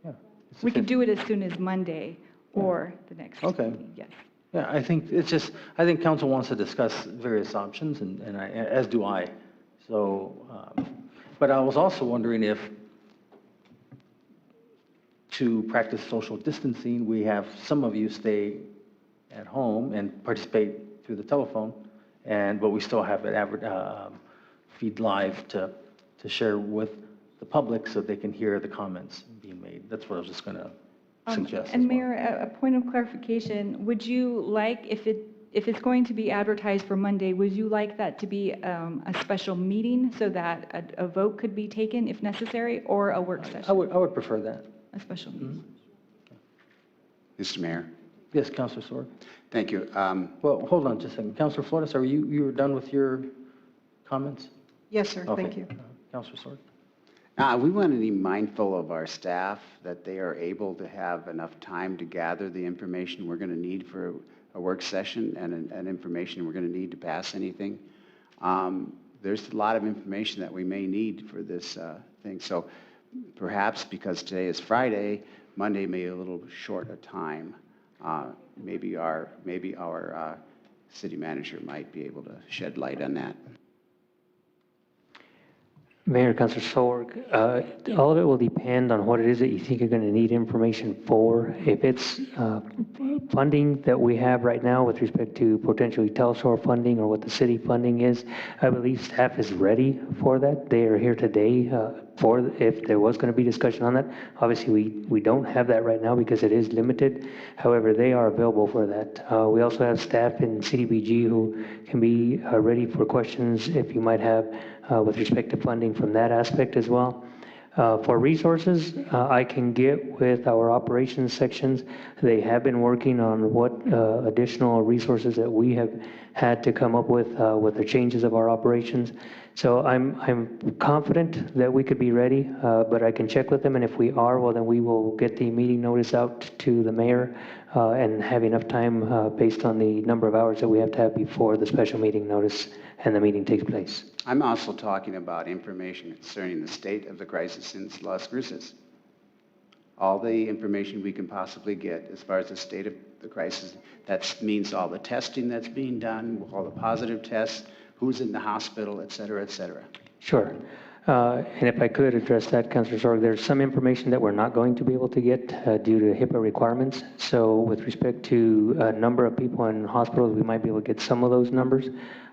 Yeah. It's the We could 5th. do it as soon as Monday or the next Okay. meeting, yes. Yeah, I think it's just, I think council wants to discuss various options, and as do I. So, but I was also wondering if, to practice social distancing, we have some of you stay at home and participate through the telephone, but we still have it feed live to share with the public so they can hear the comments being made. That's what I was just going to suggest. And as well. Mayor, a point of clarification, would you like, if it's going to be advertised for Monday, would you like that to be a special meeting so that a vote could be taken if necessary, or a work session? I would prefer that. A special meeting. Mr. Mayor, Yes, Councilor Sword. thank you. Well, hold on just a second. Councilor Flores, are you were done with your comments? Yes, sir, thank Okay. you. Councilor Sword. We want to be mindful of our staff, that they are able to have enough time to gather the information we're going to need for a work session and information we're going to need to pass anything. There's a lot of information that we may need for this thing. So perhaps because today is Friday, Monday may be a little short a time. Maybe our city manager might be able to shed light on that. Mayor, Councilor Sorg, all of it will depend on what it is that you think you're going to need information for. If it's funding that we have right now with respect to potentially Telsor funding or what the city funding is, I believe staff is ready for that. They are here today for if there was going to be discussion on that. Obviously, we don't have that right now because it is limited. However, they are available for that. We also have staff in CDBG who can be ready for questions if you might have with respect to funding from that aspect as well. For resources, I can get with our operations sections. They have been working on what additional resources that we have had to come up with the changes of our operations. So I'm confident that we could be ready, but I can check with them, and if we are, well, then we will get the meeting notice out to the mayor and have enough time based on the number of hours that we have to have before the special meeting notice and the meeting takes place. I'm also talking about information concerning the state of the crisis in Las Cruces. All the information we can possibly get as far as the state of the crisis. That means all the testing that's being done, all the positive tests, who's in the hospital, et cetera, et cetera. Sure. And if I could address that, Councilor Sorg, there's some information that we're not going to be able to get due to HIPAA requirements. So with respect to a number of people in hospitals, we might be able to get some of those numbers.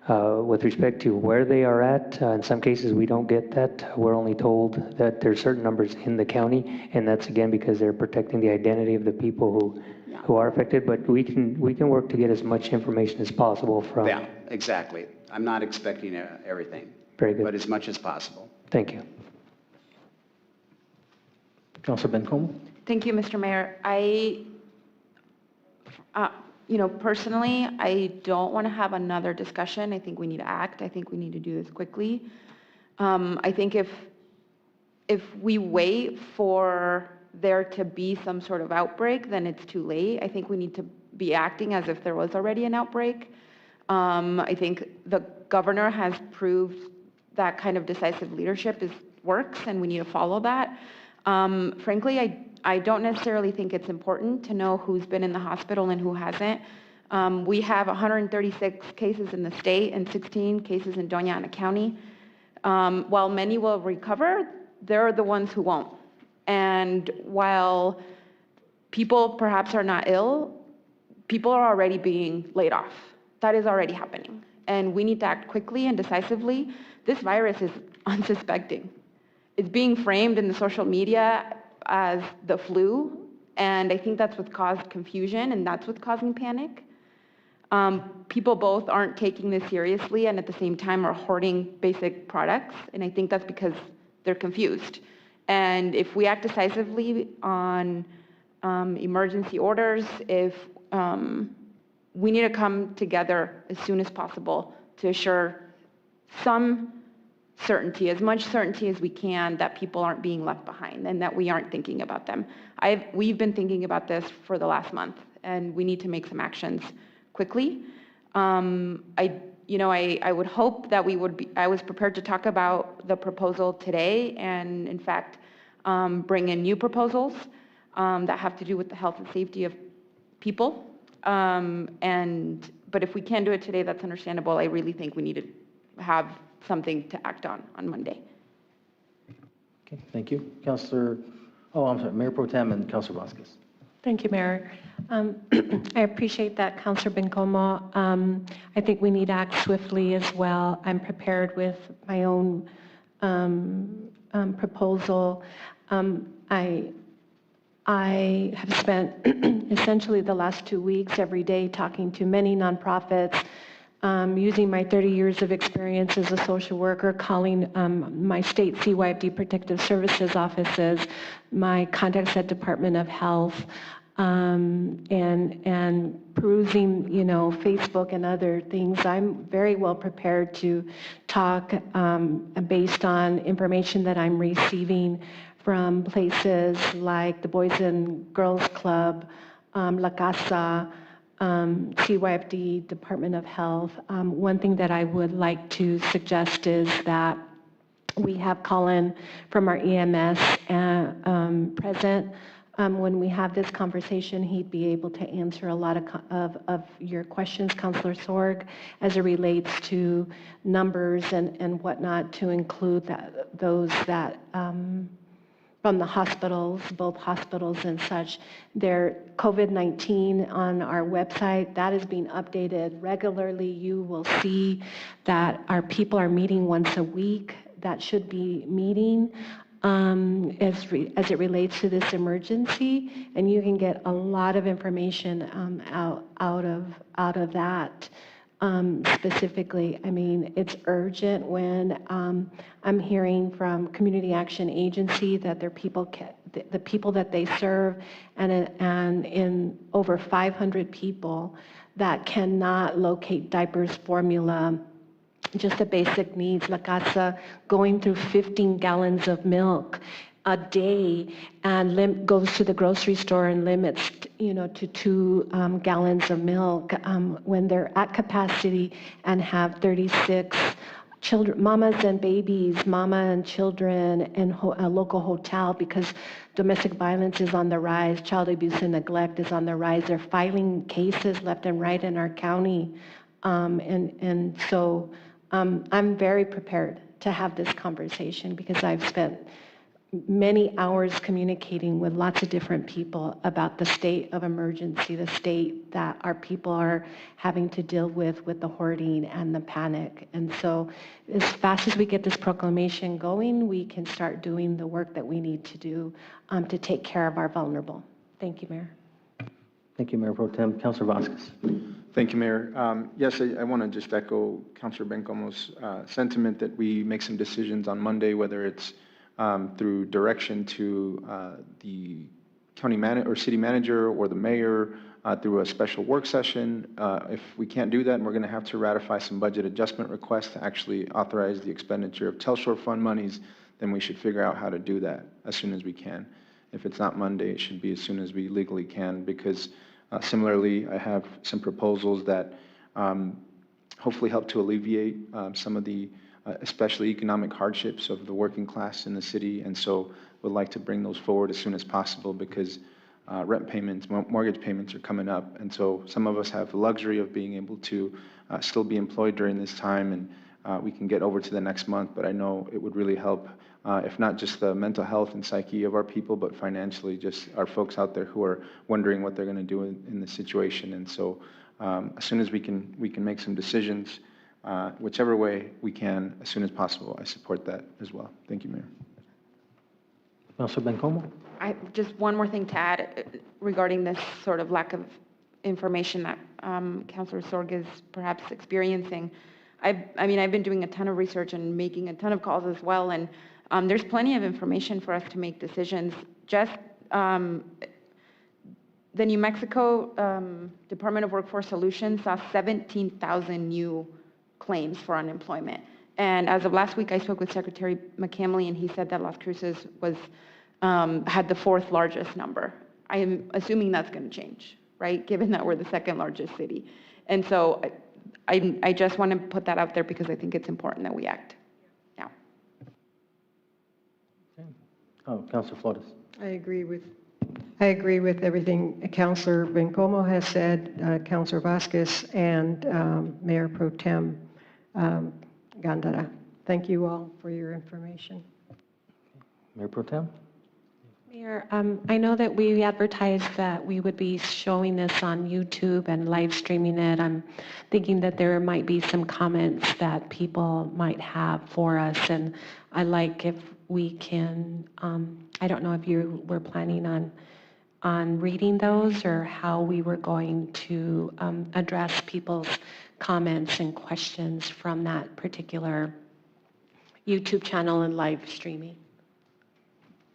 With respect to where they are at, in some cases we don't get that. We're only told that there's certain numbers in the county, and that's again because they're protecting the identity of the people who are affected. But we can work to get as much information as possible from. Yeah, exactly. I'm not expecting everything. Very good. But as much as possible. Thank you. Councilor Bencomo? Thank you, Mr. Mayor. Personally, I don't want to have another discussion. I think we need to act. I think we need to do this quickly. I think if we wait for there to be some sort of outbreak, then it's too late. I think we need to be acting as if there was already an outbreak. I think the governor has proved that kind of decisive leadership works, and we need to follow that. Frankly, I don't necessarily think it's important to know who's been in the hospital and who hasn't. We have 136 cases in the state and 16 cases in Doña Ana County. While many will recover, they're the ones who won't. And while people perhaps are not ill, people are already being laid off. That is already happening. And we need to act quickly and decisively. This virus is unsuspecting. It's being framed in the social media as the flu, and I think that's what's caused confusion, and that's what's causing panic. People both aren't taking this seriously, and at the same time are hoarding basic products, and I think that's because they're confused. And if we act decisively on emergency orders, if we need to come together as soon as possible to assure some certainty, as much certainty as we can, that people aren't being left behind and that we aren't thinking about them. We've been thinking about this for the last month, and we need to make some actions quickly. I would hope that I was prepared to talk about the proposal today and, in fact, bring in new proposals that have to do with the health and safety of people. But if we can't do it today, that's understandable. I really think we need to have something to act on Monday. Okay, thank you. Mayor Pro Tem and Councilor Vasquez. Thank you, Mayor. I appreciate that, Councilor Bencomo. I think we need to act swiftly as well. I'm prepared with my own proposal. I have spent essentially the last 2 weeks every day talking to many nonprofits, using my 30 years of experience as a social worker, calling my state CYFD Protective Services offices, my contacts at Department of Health, and perusing, Facebook and other things. I'm very well prepared to talk based on information that I'm receiving from places like the Boys and Girls Club, La Casa, CYFD, Department of Health. One thing that I would like to suggest is that we have Colin from our EMS present. When we have this conversation, he'd be able to answer a lot of your questions, Councilor Sorg, as it relates to numbers and whatnot, to include those that from the hospitals, both hospitals and such. Their COVID-19 on our website, that is being updated regularly. You will see that our people are meeting once a week. That should be meeting as it relates to this emergency, and you can get a lot of information out of that. Specifically, I mean, it's urgent when I'm hearing from Community Action Agency that their people, the people that they serve, and in over 500 people that cannot locate diapers, formula, just the basic needs, La Casa going through 15 gallons of milk a day and goes to the grocery store and limits, to 2 gallons of milk when they're at capacity and have 36 children, mamas and babies, mama and children in a local hotel because domestic violence is on the rise, child abuse and neglect is on the rise. They're filing cases left and right in our county. And so I'm very prepared to have this conversation because I've spent many hours communicating with lots of different people about the state of emergency, the state that our people are having to deal with the hoarding and the panic. And so as fast as we get this proclamation going, we can start doing the work that we need to do to take care of our vulnerable. Thank you, Mayor. Thank you, Mayor Pro Tem. Councilor Vasquez. Thank you, Mayor. Yes, I want to just echo Councilor Bencomo's sentiment that we make some decisions on Monday, whether it's through direction to the county manager or city manager or the mayor through a special work session. If we can't do that, and we're going to have to ratify some budget adjustment requests to actually authorize the expenditure of Telshore Fund monies, then we should figure out how to do that as soon as we can. If it's not Monday, it should be as soon as we legally can, because similarly, I have some proposals that hopefully help to alleviate some of the especially economic hardships of the working class in the city, and so would like to bring those forward as soon as possible because rent payments, mortgage payments are coming up, and so some of us have the luxury of being able to still be employed during this time, and we can get over to the next month, but I know it would really help, if not just the mental health and psyche of our people, but financially just our folks out there who are wondering what they're going to do in this situation, and so as soon as we can make some decisions, whichever way we can, as soon as possible. I support that as well. Thank you, Mayor. Councilor Bencomo. Just one more thing to add regarding this sort of lack of information that Councilor Sorg is perhaps experiencing. I've been doing a ton of research and making a ton of calls as well, and there's plenty of information for us to make decisions. Just the New Mexico Department of Workforce Solutions saw 17,000 new claims for unemployment. And as of last week, I spoke with Secretary McCamley, and he said that Las Cruces had the 4th largest number. I am assuming that's going to change, right, given that we're the 2nd largest city. And so I just want to put that out there because I think it's important that we act now. Oh, Councilor Flores. I agree with everything Councilor Bencomo has said, Councilor Vasquez, and Mayor Pro Tem Gandara. Thank you all for your information. Mayor Pro Tem. Mayor, I know that we advertised that we would be showing this on YouTube and live streaming it. I'm thinking that there might be some comments that people might have for us, and I like if we can, I don't know if you were planning on reading those or how we were going to address people's comments and questions from that particular YouTube channel and live streaming.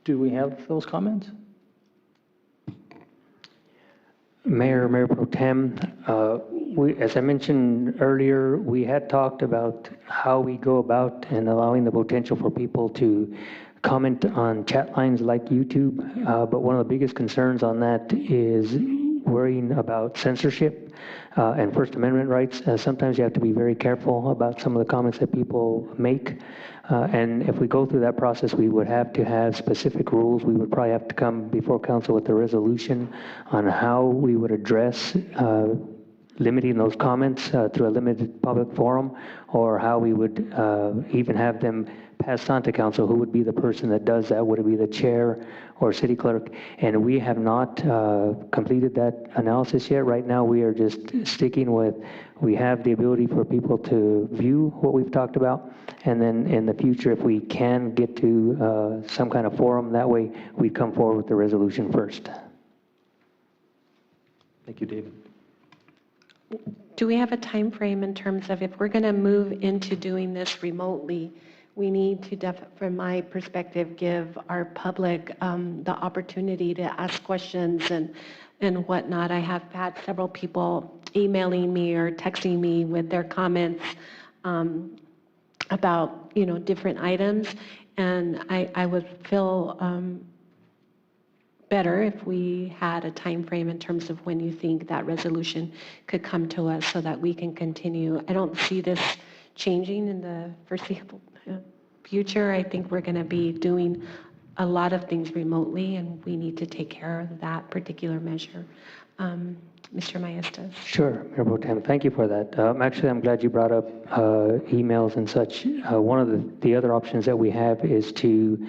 Do we have those comments? Mayor Pro Tem, as I mentioned earlier, we had talked about how we go about and allowing the potential for people to comment on chat lines like YouTube, but one of the biggest concerns on that is worrying about censorship and First Amendment rights. Sometimes you have to be very careful about some of the comments that people make. And if we go through that process, we would have to have specific rules. We would probably have to come before council with a resolution on how we would address limiting those comments through a limited public forum, or how we would even have them passed on to council. Who would be the person that does that? Would it be the chair or city clerk? And we have not completed that analysis yet. Right now, we are just sticking with, we have the ability for people to view what we've talked about. And then in the future, if we can get to some kind of forum, that way we'd come forward with the resolution first. Thank you, David. Do we have a time frame in terms of if we're going to move into doing this remotely? We need to, from my perspective, give our public the opportunity to ask questions and whatnot. I have had several people emailing me or texting me with their comments about, different items. And I would feel better if we had a time frame in terms of when you think that resolution could come to us so that we can continue. I don't see this changing in the foreseeable future. I think we're going to be doing a lot of things remotely, and we need to take care of that particular measure. Mr. Maestas. Sure, Mayor Pro Tem, thank you for that. Actually, I'm glad you brought up emails and such. One of the other options that we have is to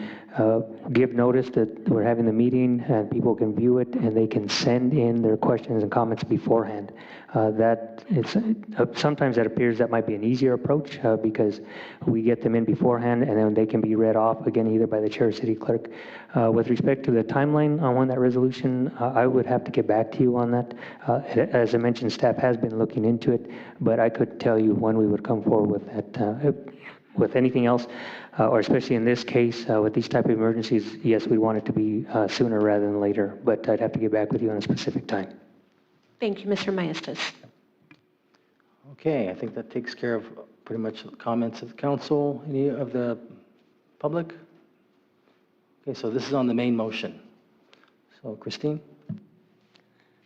give notice that we're having the meeting and people can view it and they can send in their questions and comments beforehand. Sometimes that appears that might be an easier approach because we get them in beforehand and then they can be read off again either by the chair or city clerk. With respect to the timeline on when that resolution, I would have to get back to you on that. As I mentioned, staff has been looking into it, but I could tell you when we would come forward with that. With anything else, or especially in this case, with these type of emergencies, yes, we want it to be sooner rather than later, but I'd have to get back with you on a specific time. Thank you, Mr. Maestas. Okay, I think that takes care of pretty much the comments of the council. Any of the public? Okay, so this is on the main motion. So Christine?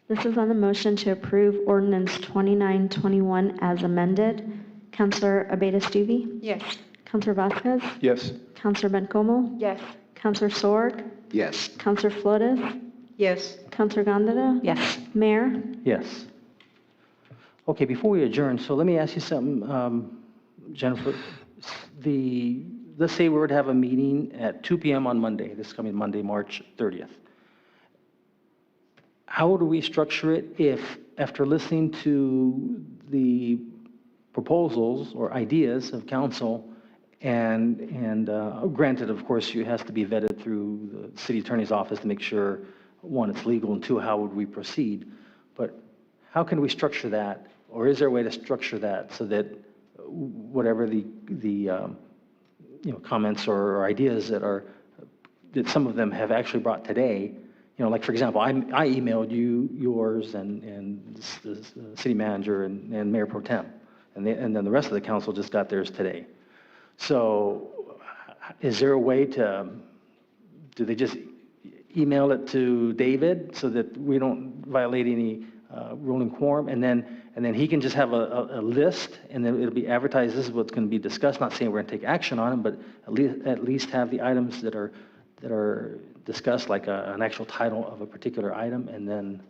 This is on the motion to approve ordinance 2921 as amended. Councilor Abeyta-Stuvey? Yes. Councilor Vasquez? Yes. Councilor Bencomo? Yes. Councilor Sorg? Yes. Councilor Flores? Yes. Councilor Gondeta? Yes. Mayor? Yes. Okay, before we adjourn, so let me ask you something, Jennifer. Let's say we were to have a meeting at 2 p.m. on Monday, this coming Monday, March 30th. How do we structure it if, after listening to the proposals or ideas of council, and granted, of course, it has to be vetted through the city attorney's office to make sure, one, it's legal, and two, how would we proceed? But how can we structure that, or is there a way to structure that so that whatever the comments or ideas that some of them have actually brought today, like for example, I emailed you yours and the city manager and Mayor Pro Tem, and then the rest of the council just got theirs today. So is there a way do they just email it to David so that we don't violate any ruling quorum, and then he can just have a list, and then it'll be advertised, this is what's going to be discussed, not saying we're going to take action on them, but at least have the items that are discussed, like an actual title of a particular item, and then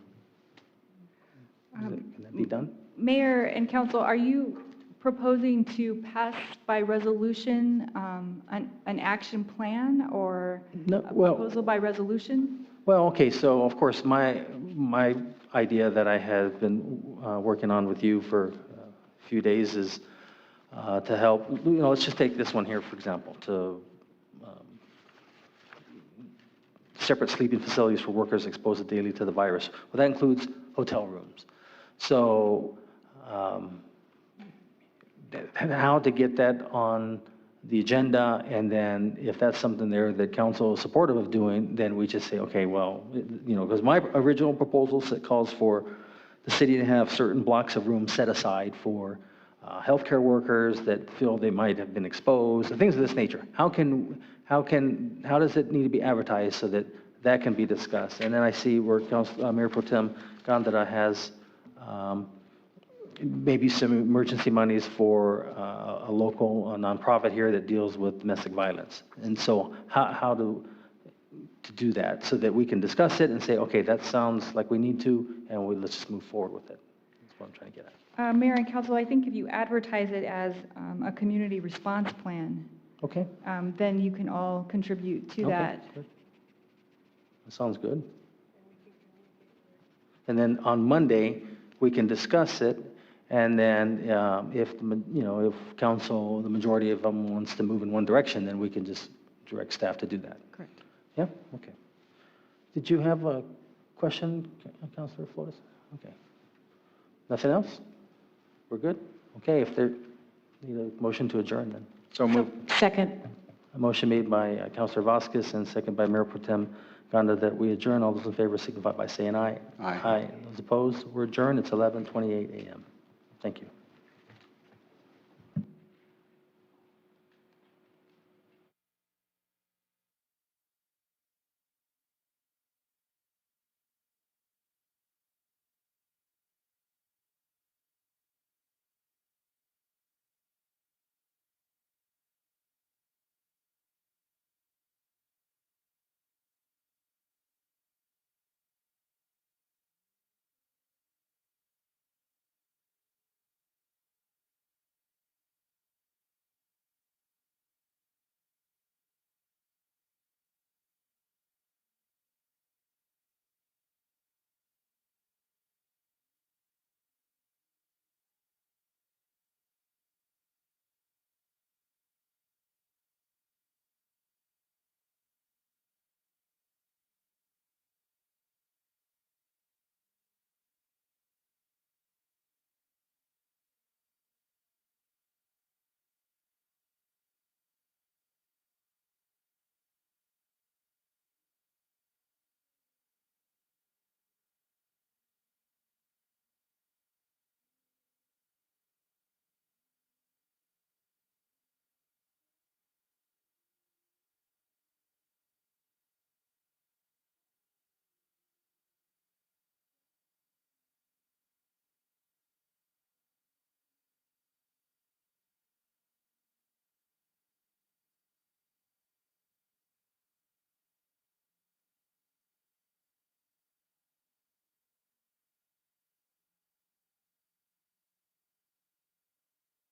can that be done? Mayor and council, are you proposing to pass by resolution an action plan or No, a well- proposal by resolution? Well, okay, so of course, my idea that I have been working on with you for a few days is to help, let's just take this one here, for example, to separate sleeping facilities for workers exposed daily to the virus. Well, that includes hotel rooms. So how to get that on the agenda, and then if that's something there that council is supportive of doing, then we just say, okay, well, because my original proposal calls for the city to have certain blocks of rooms set aside for healthcare workers that feel they might have been exposed, and things of this nature. How does it need to be advertised so that can be discussed? And then I see where Mayor Pro Tem Gondeta has maybe some emergency monies for a local nonprofit here that deals with domestic violence. And so how to do that so that we can discuss it and say, okay, that sounds like we need to, and let's just move forward with it. That's what I'm trying to get at. Mayor and council, I think if you advertise it as a community response plan, Okay. then you can all contribute to that. Good. That sounds good. And then on Monday, we can discuss it, and then if council, the majority of them wants to move in one direction, then we can just direct staff to do that. Correct. Yeah, okay. Did you have a question, Councilor Flores? Okay. Nothing else? We're good? Okay, if there, need a motion to adjourn then. So move. Second. A motion made by Councilor Vasquez and second by Mayor Pro Tem Gonda that we adjourn. All those in favor signify by saying aye. Aye. Aye. Those opposed, we're adjourned. It's 11:28 a.m. Thank you.